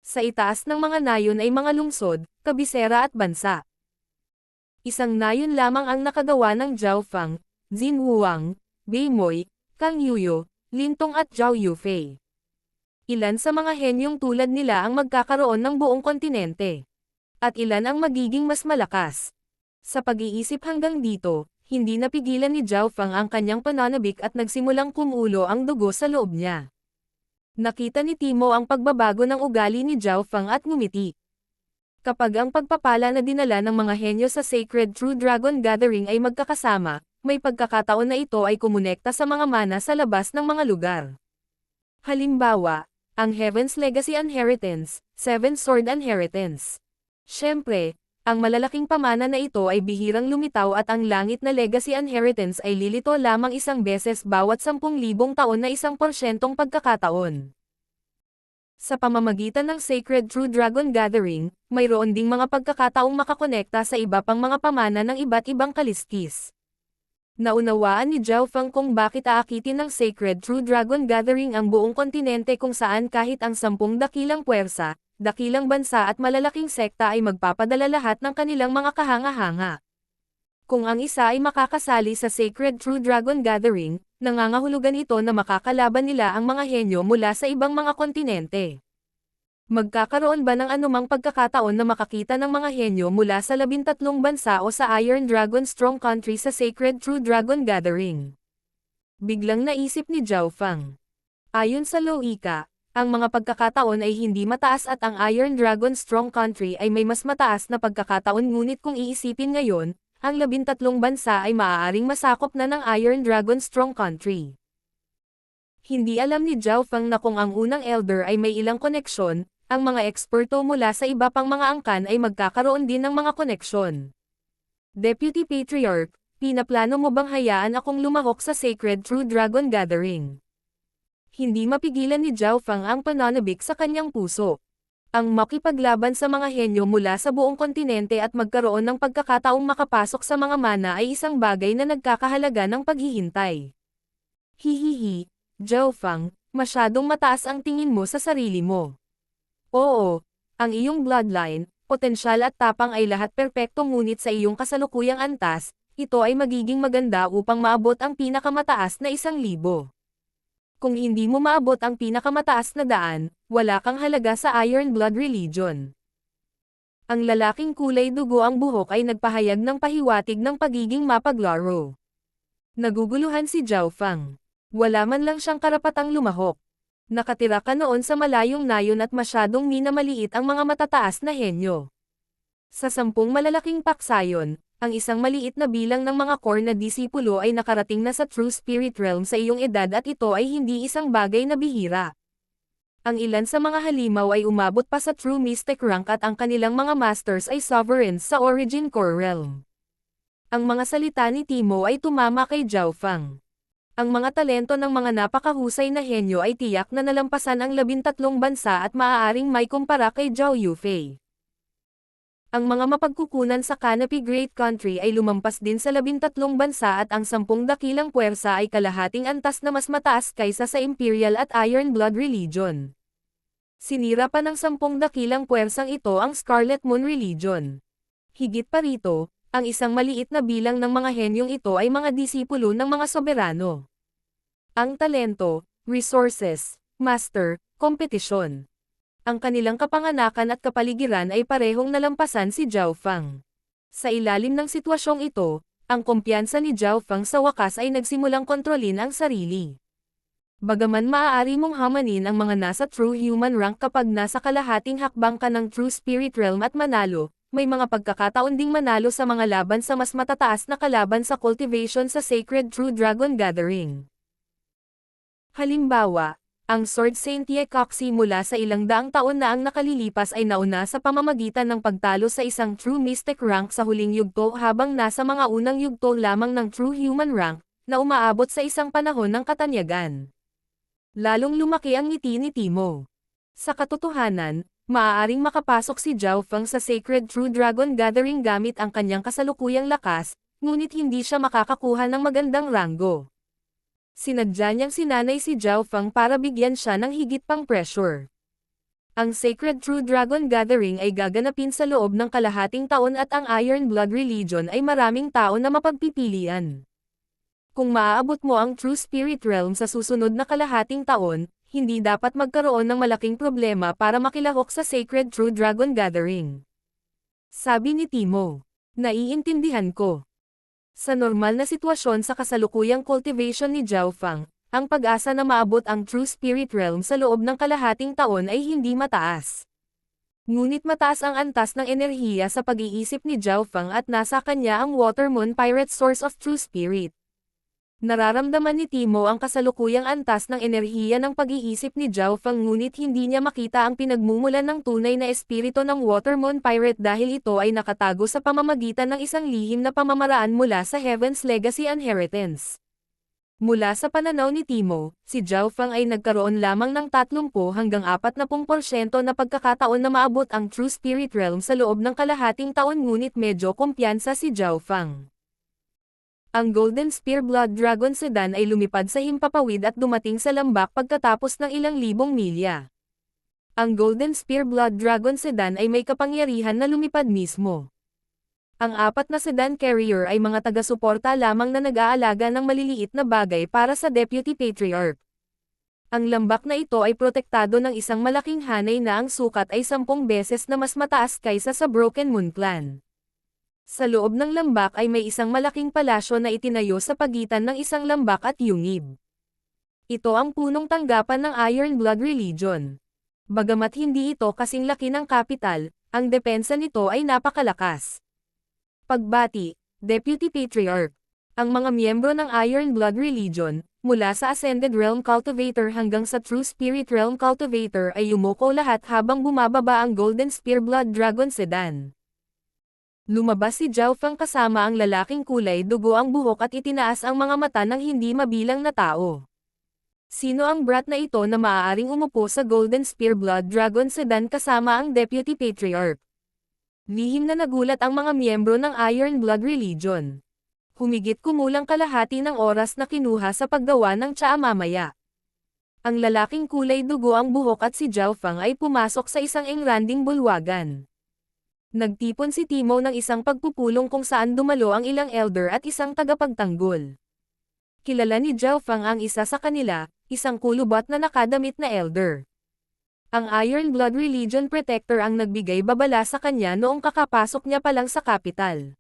Sa itaas ng mga nayon ay mga lungsod, kabisera at bansa. Isang nayon lamang ang nakagawa ng Zhao Fang, Jin Wuang, Beimoy, Kang Yuyo, Lintong at Zhao Yufei. Ilan sa mga henyong tulad nila ang magkakaroon ng buong kontinente. At ilan ang magiging mas malakas. Sa pag-iisip hanggang dito, hindi napigilan ni Zhao Feng ang kanyang pananabik at nagsimulang kumulo ang dugo sa loob niya. Nakita ni Timo ang pagbabago ng ugali ni Zhao Feng at ngumiti. Kapag ang pagpapala na dinala ng mga henyo sa Sacred True Dragon Gathering ay magkakasama, may pagkakataon na ito ay kumonekta sa mga mana sa labas ng mga lugar. Halimbawa, ang Heaven's Legacy Inheritance, Seven Sword Inheritance. Siyempre, ang malalaking pamana na ito ay bihirang lumitaw at ang langit na Legacy Inheritance ay lilito lamang isang beses bawat 10,000 taon na 1% pagkakataon. Sa pamamagitan ng Sacred True Dragon Gathering, mayroon ding mga pagkakataong makakonekta sa iba pang mga pamana ng iba't ibang kaliskis. Naunawaan ni Zhao Feng kung bakit aakitin ng Sacred True Dragon Gathering ang buong kontinente kung saan kahit ang 10 dakilang puwersa, dakilang bansa at malalaking sekta ay magpapadala lahat ng kanilang mga kahanga-hanga. Kung ang isa ay makakasali sa Sacred True Dragon Gathering, nangangahulugan ito na makakalaban nila ang mga henyo mula sa ibang mga kontinente. Magkakaroon ba ng anumang pagkakataon na makakita ng mga henyo mula sa 13 bansa o sa Iron Dragon Strong Country sa Sacred True Dragon Gathering? Biglang naisip ni Zhao Feng. Ayon sa Loika, ang mga pagkakataon ay hindi mataas at ang Iron Dragon Strong Country ay may mas mataas na pagkakataon ngunit kung iisipin ngayon, ang 13 bansa ay maaaring masakop na ng Iron Dragon Strong Country. Hindi alam ni Zhao Feng na kung ang unang Elder ay may ilang koneksyon, ang mga eksperto mula sa iba pang mga angkan ay magkakaroon din ng mga koneksyon. Deputy Patriarch, pinaplano mo bang hayaan akong lumahok sa Sacred True Dragon Gathering? Hindi mapigilan ni Zhao Feng ang pananabik sa kanyang puso. Ang makipaglaban sa mga henyo mula sa buong kontinente at magkaroon ng pagkakataong makapasok sa mga mana ay isang bagay na nagkakahalaga ng paghihintay. Hihihi, Zhao Feng, masyadong mataas ang tingin mo sa sarili mo. Oo, ang iyong bloodline, potensyal at tapang ay lahat perpekto ngunit sa iyong kasalukuyang antas, ito ay magiging maganda upang maabot ang pinakamataas na 1,000. Kung hindi mo maabot ang pinakamataas na daan, wala kang halaga sa Iron Blood Religion. Ang lalaking kulay dugo ang buhok ay nagpahayag ng pahiwatig ng pagiging mapaglaro. Naguguluhan si Zhao Feng. Wala man lang siyang karapatang lumahok. Nakatira ka noon sa malayong nayon at masyadong minamaliit ang mga matataas na henyo. Sa 10 malalaking paksayon, ang isang maliit na bilang ng mga core na disipulo ay nakarating na sa True Spirit Realm sa iyong edad at ito ay hindi isang bagay na bihira. Ang ilan sa mga halimaw ay umabot pa sa True Mystic rank at ang kanilang mga masters ay sovereigns sa Origin Core Realm. Ang mga salita ni Timo ay tumama kay Zhao Feng. Ang mga talento ng mga napakahusay na henyo ay tiyak na nalampasan ang 13 bansa at maaaring may kumpara kay Zhao Yufei. Ang mga mapagkukunan sa Canopy Great Country ay lumampas din sa 13 bansa at ang 10 dakilang puwersa ay kalahating antas na mas mataas kaysa sa Imperial at Iron Blood Religion. Sinira pa ng 10 dakilang puwersang ito ang Scarlet Moon Religion. Higit pa rito, ang isang maliit na bilang ng mga henyong ito ay mga disipulo ng mga soberano. Ang talento, resources, master, kompetisyon. Ang kanilang kapanganakan at kapaligiran ay parehong nalampasan si Zhao Feng. Sa ilalim ng sitwasyong ito, ang kumpiyansa ni Zhao Feng sa wakas ay nagsimulang kontrolin ang sarili. Bagaman maaari mong hamanin ang mga nasa True Human rank kapag nasa kalahating hakbang ka ng True Spirit Realm at manalo, may mga pagkakataon ding manalo sa mga laban sa mas matataas na kalaban sa cultivation sa Sacred True Dragon Gathering. Halimbawa, ang Sword Saint Ye Coxi mula sa ilang daang taon na ang nakalilipas ay nauna sa pamamagitan ng pagtalo sa isang True Mystic rank sa huling yugto habang nasa mga unang yugto lamang ng True Human rank, na umaabot sa isang panahon ng katanyagan. Lalong lumaki ang ngiti ni Timo. Sa katotohanan, maaaring makapasok si Zhao Feng sa Sacred True Dragon Gathering gamit ang kanyang kasalukuyang lakas, ngunit hindi siya makakakuha ng magandang ranggo. Sinadya niyang sinanay si Zhao Feng para bigyan siya ng higit pang pressure. Ang Sacred True Dragon Gathering ay gaganapin sa loob ng kalahating taon at ang Iron Blood Religion ay maraming tao na mapagpipilian. Kung maaabot mo ang True Spirit Realm sa susunod na kalahating taon, hindi dapat magkaroon ng malaking problema para makilahok sa Sacred True Dragon Gathering. Sabi ni Timo. Naiintindihan ko. Sa normal na sitwasyon sa kasalukuyang cultivation ni Zhao Fang, ang pag-asa na maabot ang True Spirit Realm sa loob ng kalahating taon ay hindi mataas. Ngunit mataas ang antas ng enerhiya sa pag-iisip ni Zhao Fang at nasa kanya ang Watermoon Pirate Source of True Spirit. Nararamdaman ni Timo ang kasalukuyang antas ng enerhiya ng pag-iisip ni Zhao Fang ngunit hindi niya makita ang pinagmumulan ng tunay na espiritu ng Watermoon Pirate dahil ito ay nakatago sa pamamagitan ng isang lihim na pamamaraan mula sa Heaven's Legacy Inheritance. Mula sa pananaw ni Timo, si Zhao Fang ay nagkaroon lamang ng 30 hanggang 40% na pagkakataon na maabot ang True Spirit Realm sa loob ng kalahating taon ngunit medyo kumpiyansa si Zhao Fang. Ang Golden Spear Blood Dragon Sedan ay lumipad sa himpapawid at dumating sa lambak pagkatapos ng ilang libong milya. Ang Golden Spear Blood Dragon Sedan ay may kapangyarihan na lumipad mismo. Ang 4 na sedan carrier ay mga taga-suporta lamang na nag-aalaga ng maliliit na bagay para sa Deputy Patriarch. Ang lambak na ito ay protektado ng isang malaking hanay na ang sukat ay 10 beses na mas mataas kaysa sa Broken Moon Clan. Sa loob ng lambak ay may isang malaking palasyo na itinayo sa pagitan ng isang lambak at yungib. Ito ang punong tanggapan ng Iron Blood Religion. Bagamat hindi ito kasing laki ng kapital, ang depensa nito ay napakalakas. Pagbati, Deputy Patriarch. Ang mga miyembro ng Iron Blood Religion, mula sa Ascended Realm Cultivator hanggang sa True Spirit Realm Cultivator ay yumuko lahat habang bumababa ang Golden Spear Blood Dragon Sedan. Lumabas si Zhao Fang kasama ang lalaking kulay dugo ang buhok at itinaas ang mga mata ng hindi mabilang na tao. Sino ang brat na ito na maaaring umupo sa Golden Spear Blood Dragon Sedan kasama ang Deputy Patriarch? Lihim na nagulat ang mga miyembro ng Iron Blood Religion. Humigit kumulang kalahati ng oras na kinuha sa paggawa ng tsaa mamaya. Ang lalaking kulay dugo ang buhok at si Zhao Fang ay pumasok sa isang engranding bulwagan. Nagtipon si Timo ng isang pagpupulong kung saan dumalo ang ilang elder at isang tagapagtanggol. Kilala ni Zhao Fang ang isa sa kanila, isang kulubot na nakadamit na elder. Ang Iron Blood Religion Protector ang nagbigay babala sa kanya noong kakapasok niya pa lang sa kapital.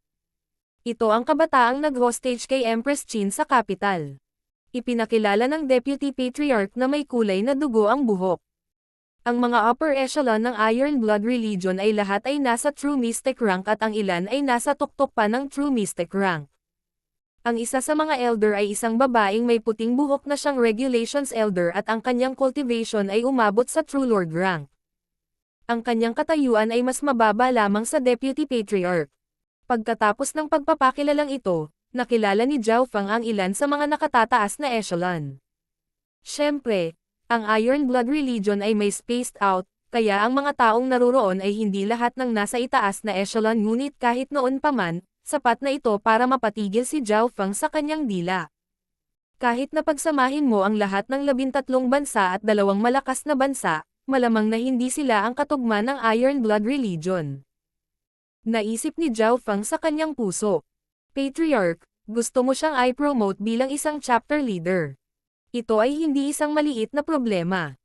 Ito ang kabataang nag-hostage kay Empress Qin sa kapital. Ipinakilala ng Deputy Patriarch na may kulay na dugo ang buhok. Ang mga upper echelon ng Iron Blood Religion ay lahat ay nasa True Mystic rank at ang ilan ay nasa tuktok pa ng True Mystic rank. Ang isa sa mga elder ay isang babaeng may puting buhok na siyang Regulations Elder at ang kanyang cultivation ay umabot sa True Lord rank. Ang kanyang katayuan ay mas mababa lamang sa Deputy Patriarch. Pagkatapos ng pagpapakilalang ito, nakilala ni Zhao Fang ang ilan sa mga nakatataas na echelon. Siyempre, ang Iron Blood Religion ay may spaced out, kaya ang mga taong naruroon ay hindi lahat ng nasa itaas na echelon ngunit kahit noon pa man, sapat na ito para mapatigil si Zhao Fang sa kanyang dila. Kahit na pagsamahin mo ang lahat ng 13 bansa at 2 malakas na bansa, malamang na hindi sila ang katugma ng Iron Blood Religion. Naisip ni Zhao Fang sa kanyang puso. Patriarch, gusto mo siyang i-promote bilang isang chapter leader. Ito ay hindi isang maliit na problema.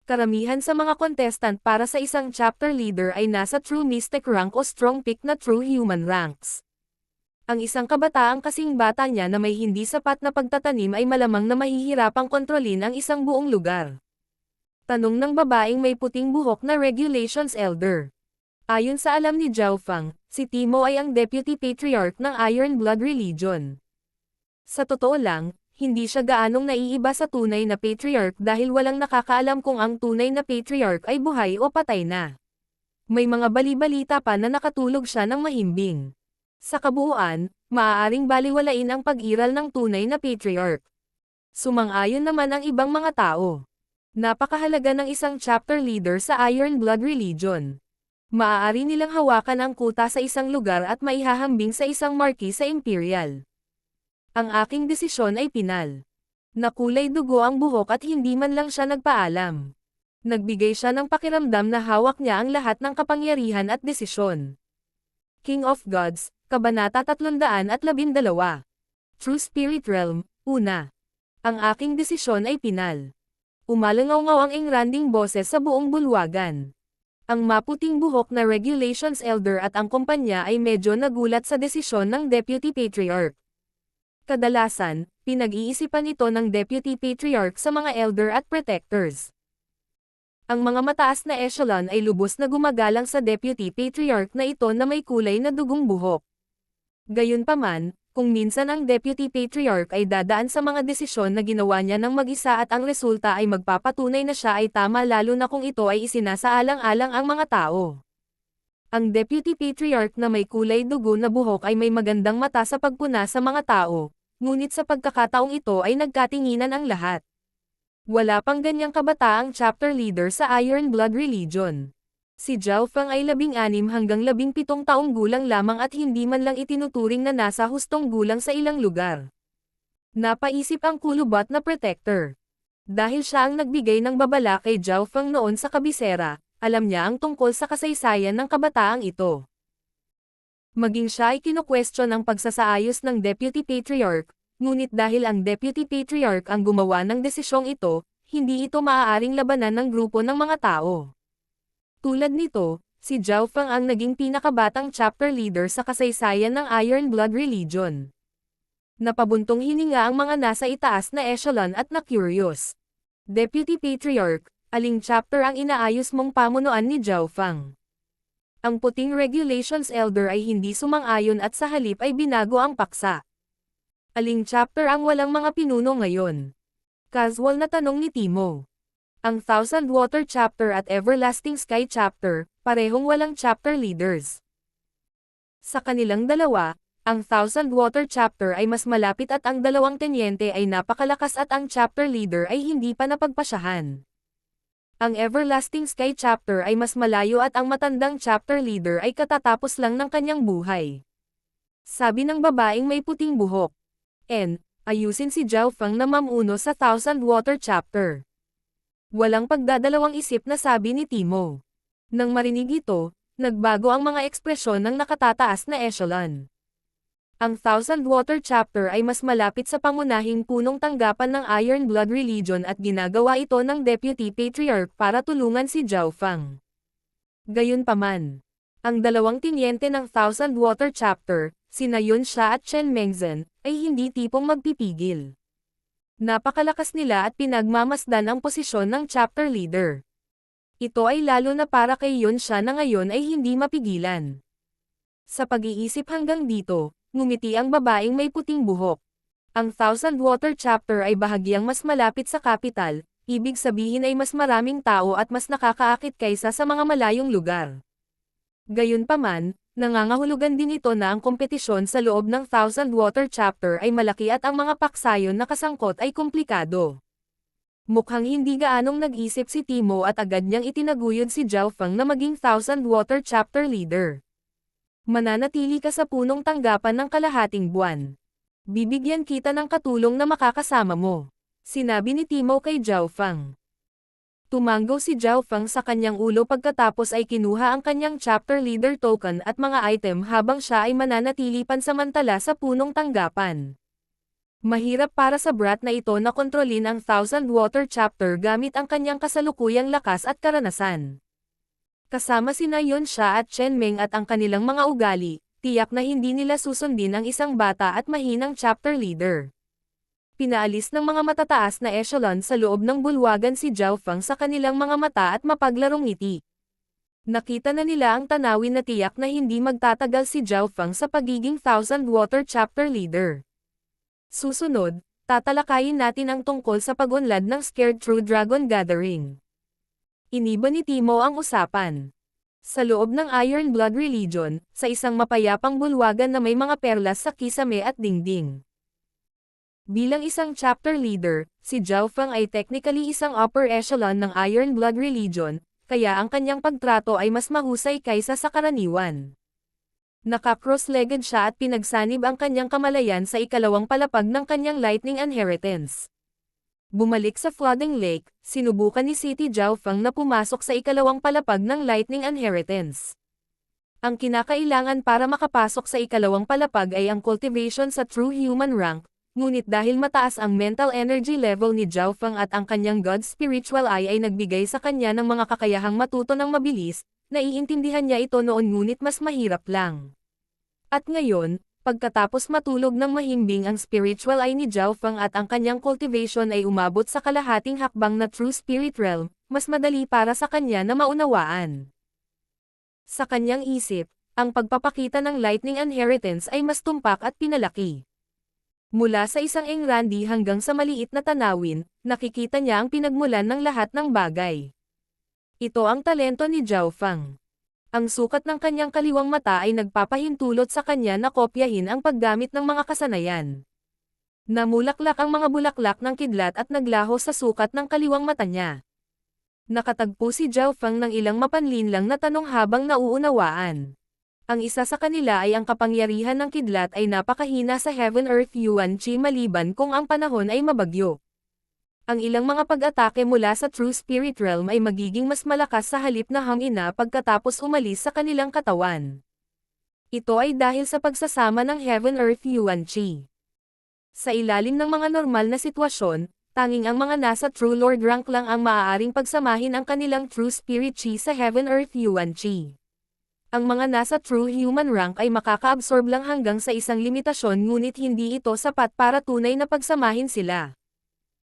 Karamihan sa mga contestant para sa isang chapter leader ay nasa True Mystic rank o Strong Pick na True Human ranks. Ang isang kabataang kasing bata niya na may hindi sapat na pagtatanim ay malamang na mahihirapang kontrolin ang isang buong lugar. Tanong ng babaeng may puting buhok na Regulations Elder. Ayon sa alam ni Zhao Fang, si Timo ay ang Deputy Patriarch ng Iron Blood Religion. Sa totoo lang, hindi siya gaanong naiiba sa tunay na patriarch dahil walang nakakaalam kung ang tunay na patriarch ay buhay o patay na. May mga bali-balita pa na nakatulog siya ng mahimbing. Sa kabuuan, maaaring baliwalain ang pag-iral ng tunay na patriarch. Sumang-ayon naman ang ibang mga tao. Napakahalaga ng isang chapter leader sa Iron Blood Religion. Maaari nilang hawakan ang kuta sa isang lugar at maihahambing sa isang marquee sa Imperial. Ang aking desisyon ay pinal. Nakulay dugo ang buhok at hindi man lang siya nagpaalam. Nagbigay siya ng pakiramdam na hawak niya ang lahat ng kapangyarihan at desisyon. King of Gods, Kabanata 312. True Spirit Realm, Una. Ang aking desisyon ay pinal. Umalangaw-ngaw ang engranding boses sa buong bulwagan. Ang maputing buhok na Regulations Elder at ang kumpanya ay medyo nagulat sa desisyon ng Deputy Patriarch. Kadalasan, pinag-iisipan ito ng Deputy Patriarch sa mga Elder at Protectors. Ang mga mataas na echelon ay lubos na gumagalang sa Deputy Patriarch na ito na may kulay na dugong buhok. Gayunpaman, kung minsan ang Deputy Patriarch ay dadaan sa mga desisyon na ginawa niya ng mag-isa at ang resulta ay magpapatunay na siya ay tama lalo na kung ito ay isinasaalang-alang ang mga tao. Ang Deputy Patriarch na may kulay dugo na buhok ay may magandang mata sa pagpuna sa mga tao, ngunit sa pagkakataong ito ay nagkatinginan ang lahat. Wala pang ganyang kabataang chapter leader sa Iron Blood Religion. Si Zhao Feng ay 16 hanggang 17 taong gulang lamang at hindi man lang itinuturing na nasa hustong gulang sa ilang lugar. Napaisip ang kulubot na protector. Dahil siya ang nagbigay ng babala kay Zhao Feng noon sa kabisera, alam niya ang tungkol sa kasaysayan ng kabataang ito. Maging siya ay kinu-question ang pagsasaayos ng Deputy Patriarch, ngunit dahil ang Deputy Patriarch ang gumawa ng desisyong ito, hindi ito maaaring labanan ng grupo ng mga tao. Tulad nito, si Zhao Feng ang naging pinakabatang chapter leader sa kasaysayan ng Iron Blood Religion. Napabuntong hininga ang mga nasa itaas na echelon at na-curious. Deputy Patriarch, aling chapter ang inaayos mong pamunuan ni Zhao Feng? Ang puting Regulations Elder ay hindi sumang-ayon at sa halip ay binago ang paksa. Aling chapter ang walang mga pinuno ngayon? Casual na tanong ni Timo. Ang Thousand Water Chapter at Everlasting Sky Chapter, parehong walang chapter leaders. Sa kanilang dalawa, ang Thousand Water Chapter ay mas malapit at ang dalawang tenyente ay napakalakas at ang chapter leader ay hindi pa napagpasyahan. Ang Everlasting Sky Chapter ay mas malayo at ang matandang chapter leader ay katatapos lang ng kanyang buhay. Sabi ng babaeng may puting buhok. Ayusin si Zhao Feng na mamuno sa Thousand Water Chapter. Walang pagdadalawang isip na sabi ni Timo. Nang marinig ito, nagbago ang mga ekspresyon ng nakatataas na echelon. Ang Thousand Water Chapter ay mas malapit sa pangunahing punong tanggapan ng Iron Blood Religion at ginagawa ito ng Deputy Patriarch para tulungan si Zhao Feng. Gayunpaman, ang dalawang tinyente ng Thousand Water Chapter, sina Yun Xia at Chen Mengzhen, ay hindi tipong magpipigil. Napakalakas nila at pinagmamasdan ang posisyon ng chapter leader. Ito ay lalo na para kay Yun Xia na ngayon ay hindi mapigilan. Sa pag-iisip hanggang dito, ngumiti ang babaeng may puting buhok. Ang Thousand Water Chapter ay bahagyang mas malapit sa capital, ibig sabihin ay mas maraming tao at mas nakakaakit kaysa sa mga malayong lugar. Gayunpaman, nangangahulugan din ito na ang kompetisyon sa loob ng Thousand Water Chapter ay malaki at ang mga paksayon na kasangkot ay komplikado. Mukhang hindi gaanong nag-isip si Timo at agad niyang itinaguyod si Zhao Feng na maging Thousand Water Chapter leader. Mananatili ka sa punong tanggapan ng kalahating buwan. Bibigyan kita ng katulong na makakasama mo, sinabi ni Timo kay Zhao Feng. Tumanggo si Zhao Feng sa kanyang ulo pagkatapos ay kinuha ang kanyang chapter leader token at mga item habang siya ay mananatili pansamantala sa punong tanggapan. Mahirap para sa brat na ito na kontrolin ang Thousand Water Chapter gamit ang kanyang kasalukuyang lakas at karanasan. Kasama sina Yun Xia at Chen Meng at ang kanilang mga ugali, tiyak na hindi nila susundin ang isang bata at mahinang chapter leader. Pinaalis ng mga matataas na echelon sa loob ng bulwagan si Zhao Feng sa kanilang mga mata at mapaglarong ngiti. Nakita na nila ang tanawin na tiyak na hindi magtatagal si Zhao Feng sa pagiging Thousand Water Chapter leader. Susunod, tatalakayin natin ang tungkol sa pag-unlad ng Scared True Dragon Gathering. Iniba ni Timo ang usapan. Sa loob ng Iron Blood Religion, sa isang mapayapang bulwagan na may mga perlas sa kisame at dingding. Bilang isang chapter leader, si Zhao Feng ay technically isang upper echelon ng Iron Blood Religion, kaya ang kanyang pagtrato ay mas mahusay kaysa sa karaniwan. Naka-cross-legged siya at pinagsanib ang kanyang kamalayan sa ikalawang palapag ng kanyang lightning inheritance. Bumalik sa Flooding Lake, sinubukan ni City Zhao Feng na pumasok sa ikalawang palapag ng lightning inheritance. Ang kinakailangan para makapasok sa ikalawang palapag ay ang cultivation sa True Human rank, Ngunit dahil mataas ang mental energy level ni Zhao Feng at ang kanyang God Spiritual Eye ay nagbigay sa kanya ng mga kakayahang matuto ng mabilis, naiintindihan niya ito noon ngunit mas mahirap lang. At ngayon, pagkatapos matulog ng mahimbing ang spiritual eye ni Zhao Feng at ang kanyang cultivation ay umabot sa kalahating hakbang na True Spirit Realm, mas madali para sa kanya na maunawaan. Sa kanyang isip, ang pagpapakita ng Lightning Inheritance ay mas tumpak at pinalaki. Mula sa isang engrandi hanggang sa maliit na tanawin, nakikita niya ang pinagmulan ng lahat ng bagay. Ito ang talento ni Zhao Feng. Ang sukat ng kanyang kaliwang mata ay nagpapahintulot sa kanya na kopyahin ang paggamit ng mga kasanayan. Namulaklak ang mga bulaklak ng kidlat at naglaho sa sukat ng kaliwang mata niya. Nakatagpo si Zhao Feng ng ilang mapanlinlang na tanong habang nauunawaan. Ang isa sa kanila ay ang kapangyarihan ng kidlat ay napakahina sa Heaven Earth Yuan Chi maliban kung ang panahon ay mabagyo. Ang ilang mga pag-atake mula sa True Spirit Realm ay magiging mas malakas sa halip na hangina pagkatapos umalis sa kanilang katawan. Ito ay dahil sa pagsasama ng Heaven Earth Yuan Chi. Sa ilalim ng mga normal na sitwasyon, tanging ang mga nasa True Lord rank lang ang maaaring pagsamahin ang kanilang True Spirit Chi sa Heaven Earth Yuan Chi. Ang mga nasa True Human rank ay makaka-absorb lang hanggang sa isang limitasyon ngunit hindi ito sapat para tunay na pagsamahin sila.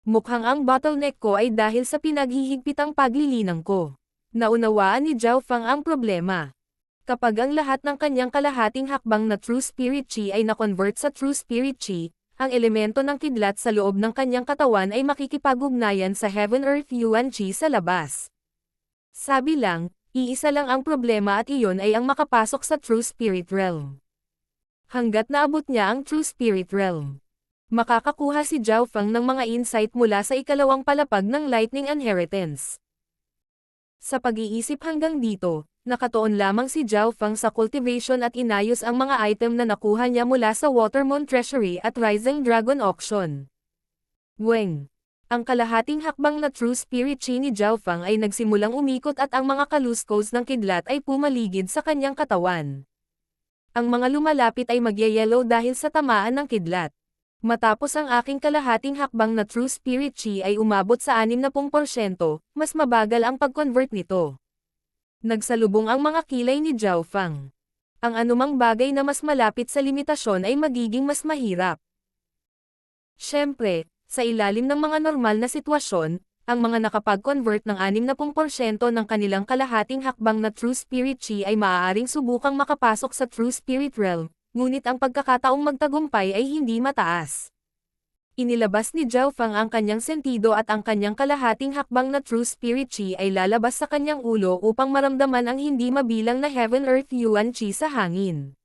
Mukhang ang bottleneck ko ay dahil sa pinaghihigpitang paglilinang ko. Naunawaan ni Zhao Feng ang problema. Kapag ang lahat ng kanyang kalahating hakbang na True Spirit Chi ay na-convert sa True Spirit Chi, ang elemento ng kidlat sa loob ng kanyang katawan ay makikipag-ugnayan sa Heaven Earth Yuan Chi sa labas. Sabi lang, iisa lang ang problema at iyon ay ang makapasok sa True Spirit Realm. Hanggat naabot niya ang True Spirit Realm, makakakuha si Zhao Feng ng mga insight mula sa ikalawang palapag ng Lightning Inheritance. Sa pag-iisip hanggang dito, nakatuon lamang si Zhao Feng sa cultivation at inayos ang mga item na nakuha niya mula sa Watermoon Treasury at Rising Dragon Auction. Weng. Ang kalahating hakbang na True Spirit Chi ni Zhao Feng ay nagsimulang umikot at ang mga kaluskos ng kidlat ay pumaligid sa kanyang katawan. Ang mga lumalapit ay magye-yellow dahil sa tamaan ng kidlat. Matapos ang aking kalahating hakbang na True Spirit Chi ay umabot sa 60%, mas mabagal ang pag-convert nito. Nagsalubong ang mga kilay ni Zhao Feng. Ang anumang bagay na mas malapit sa limitasyon ay magiging mas mahirap. Siyempre, sa ilalim ng mga normal na sitwasyon, ang mga nakapag-convert ng 60% ng kanilang kalahating hakbang na True Spirit Chi ay maaaring subukang makapasok sa True Spirit Realm, ngunit ang pagkakataong magtagumpay ay hindi mataas. Inilabas ni Zhao Feng ang kanyang sentido at ang kanyang kalahating hakbang na True Spirit Chi ay lalabas sa kanyang ulo upang maramdaman ang hindi mabilang na Heaven Earth Yuan Chi sa hangin.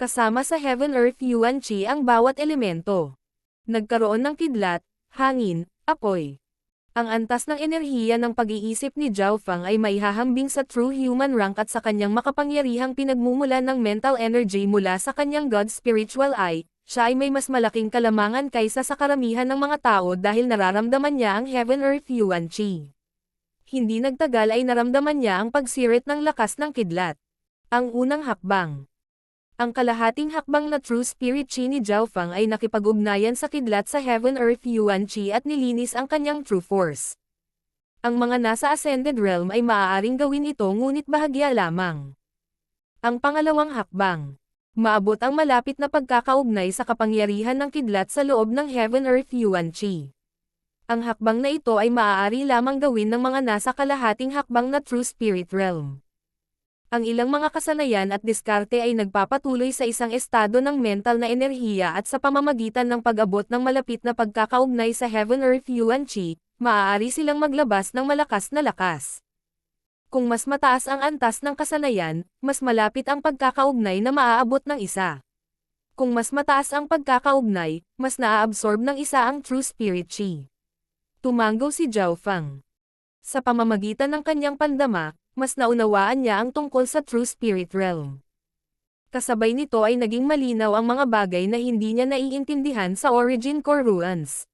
Kasama sa Heaven Earth Yuan Chi ang bawat elemento. Nagkaroon ng kidlat, hangin, apoy. Ang antas ng enerhiya ng pag-iisip ni Zhao Feng ay maihahambing sa True Human rank at sa kanyang makapangyarihang pinagmumulan ng mental energy mula sa kanyang God Spiritual Eye. Siya ay may mas malaking kalamangan kaysa sa karamihan ng mga tao dahil nararamdaman niya ang Heaven Earth Yuan Chi. Hindi nagtagal ay naramdaman niya ang pagsirit ng lakas ng kidlat. Ang unang hakbang. Ang kalahating hakbang na True Spirit Chi ni Zhao Feng ay nakipag-ugnayan sa kidlat sa Heaven Earth Yuan Chi at nilinis ang kanyang True Force. Ang mga nasa Ascended Realm ay maaaring gawin ito ngunit bahagya lamang. Ang pangalawang hakbang. Maabot ang malapit na pagkakaugnay sa kapangyarihan ng kidlat sa loob ng Heaven Earth Yuan Chi. Ang hakbang na ito ay maaari lamang gawin ng mga nasa kalahating hakbang na True Spirit Realm. Ang ilang mga kasanayan at diskarte ay nagpapatuloy sa isang estado ng mental na enerhiya at sa pamamagitan ng pag-abot ng malapit na pagkakaugnay sa Heaven Earth Yuan Chi, maaari silang maglabas ng malakas na lakas. Kung mas mataas ang antas ng kasanayan, mas malapit ang pagkakaugnay na maaabot ng isa. Kung mas mataas ang pagkakaugnay, mas naaabsorb ng isa ang True Spirit Chi. Tumanggo si Zhao Feng. Sa pamamagitan ng kanyang pandama, mas naunawaan niya ang tungkol sa True Spirit Realm. Kasabay nito ay naging malinaw ang mga bagay na hindi niya naiintindihan sa Origin Core Ruins.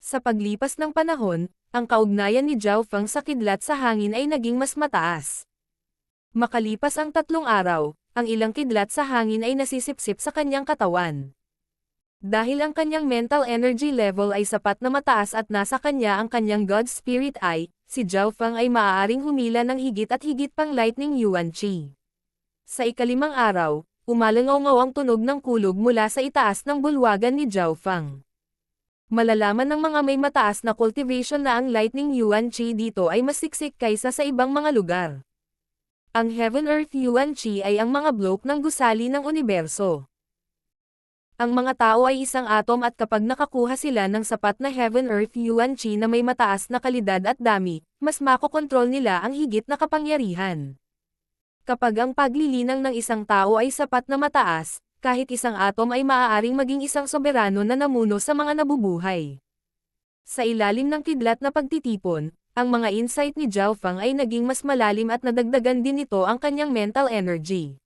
Sa paglipas ng panahon, ang kaugnayan ni Zhao Feng sa kidlat sa hangin ay naging mas mataas. Makalipas ang 3 araw, ang ilang kidlat sa hangin ay nasisipsip sa kanyang katawan. Dahil ang kanyang mental energy level ay sapat na mataas at nasa kanya ang kanyang God Spirit Eye, si Zhao Feng ay maaaring humila ng higit at higit pang Lightning Yuan Qi. Sa ikalimang araw, umalangaw ang tunog ng kulog mula sa itaas ng bulwagan ni Zhao Feng. Malalaman ng mga may mataas na cultivation na ang Lightning Yuan Qi dito ay mas siksik kaysa sa ibang mga lugar. Ang Heaven Earth Yuan Qi ay ang mga bloke ng gusali ng universo. Ang mga tao ay isang atom at kapag nakakuha sila ng sapat na Heaven Earth Yuan Qi na may mataas na kalidad at dami, mas makokontrol nila ang higit na kapangyarihan. Kapag ang paglilinang ng isang tao ay sapat na mataas, kahit isang atom ay maaaring maging isang soberano na namuno sa mga nabubuhay. Sa ilalim ng kidlat na pagtitipon, ang mga insight ni Zhao Feng ay naging mas malalim at nadagdagan din nito ang kanyang mental energy.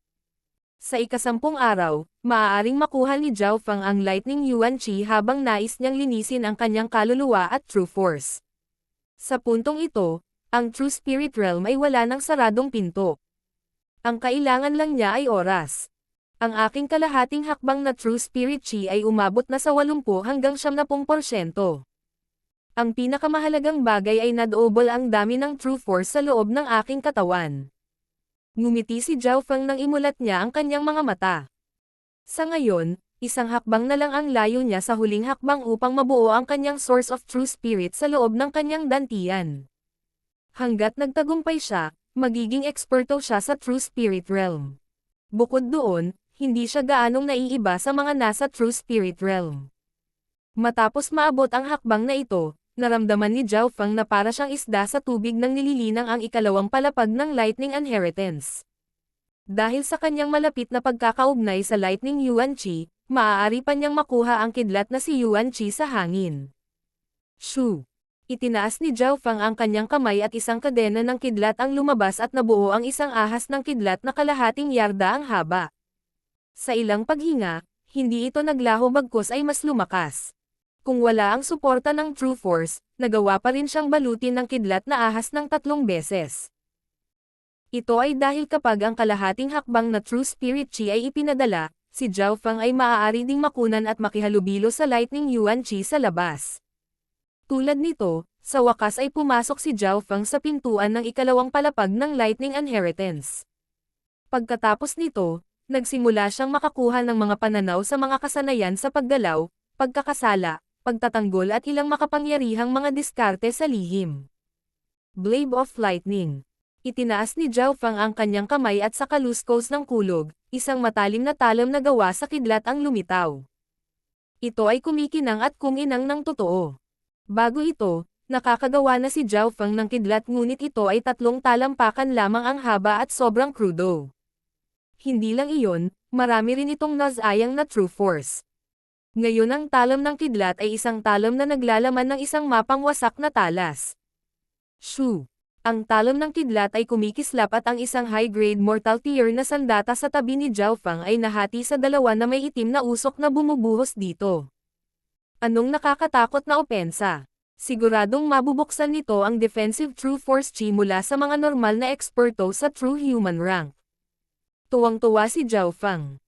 Sa ika-10 araw, maaaring makuha ni Zhao Feng ang Lightning Yuan Qi habang nais niyang linisin ang kanyang kaluluwa at True Force. Sa puntong ito, ang True Spirit Realm ay wala ng saradong pinto. Ang kailangan lang niya ay oras. Ang aking kalahating hakbang na True Spirit Qi ay umabot na sa 80 hanggang 70%. Ang pinakamahalagang bagay ay na-double ang dami ng True Force sa loob ng aking katawan. Ngumiti si Zhao Feng nang imulat niya ang kanyang mga mata. Sa ngayon, isang hakbang na lang ang layo niya sa huling hakbang upang mabuo ang kanyang source of true spirit sa loob ng kanyang dantian. Hanggat nagtagumpay siya, magiging eksperto siya sa true spirit realm. Bukod doon, hindi siya gaanong naiiba sa mga nasa true spirit realm. Matapos maabot ang hakbang na ito, naramdaman ni Zhao Feng na para siyang isda sa tubig nang nililinang ang ikalawang palapag ng Lightning Inheritance. Dahil sa kanyang malapit na pagkakaugnay sa Lightning Yuan Qi, maaari pa niyang makuha ang kidlat na si Yuan Qi sa hangin. Shoo! Itinaas ni Zhao Feng ang kanyang kamay at isang kadena ng kidlat ang lumabas at nabuo ang isang ahas ng kidlat na kalahating yarda ang haba. Sa ilang paghinga, hindi ito naglaho bagkus ay mas lumakas. Kung wala ang suporta ng True Force, nagawa pa rin siyang balutin ng kidlat na ahas ng 3 beses. Ito ay dahil kapag ang kalahating hakbang na True Spirit Qi ay ipinadala, si Zhao Feng ay maaari ding makunan at makihalubilo sa Lightning Yuan Qi sa labas. Tulad nito, sa wakas ay pumasok si Zhao Feng sa pintuan ng ikalawang palapag ng Lightning Inheritance. Pagkatapos nito, nagsimula siyang makakuha ng mga pananaw sa mga kasanayan sa paggalaw, pagkakasala, pagtatanggol at ilang makapangyarihang mga diskarte sa lihim. Blade of Lightning. Itinaas ni Zhao Feng ang kanyang kamay at sa kaluskos ng kulog, isang matalim na talam na gawa sa kidlat ang lumitaw. Ito ay kumikinang at kuminang ng totoo. Bago ito, nakakagawa na si Zhao Feng ng kidlat ngunit ito ay 3 talampakan lamang ang haba at sobrang krudo. Hindi lang iyon, marami rin itong nasayang na True Force. Ngayon ang talam ng kidlat ay isang talam na naglalaman ng isang mapang wasak na talas. Shoo! Ang talam ng kidlat ay kumikislap at ang isang high-grade mortal tier na sandata sa tabi ni Zhao Feng ay nahati sa dalawa na may itim na usok na bumubuhos dito. Anong nakakatakot na opensa? Siguradong mabubuksan nito ang defensive True Force Qi mula sa mga normal na eksperto sa True Human rank. Tuwang-tuwa si Zhao Feng.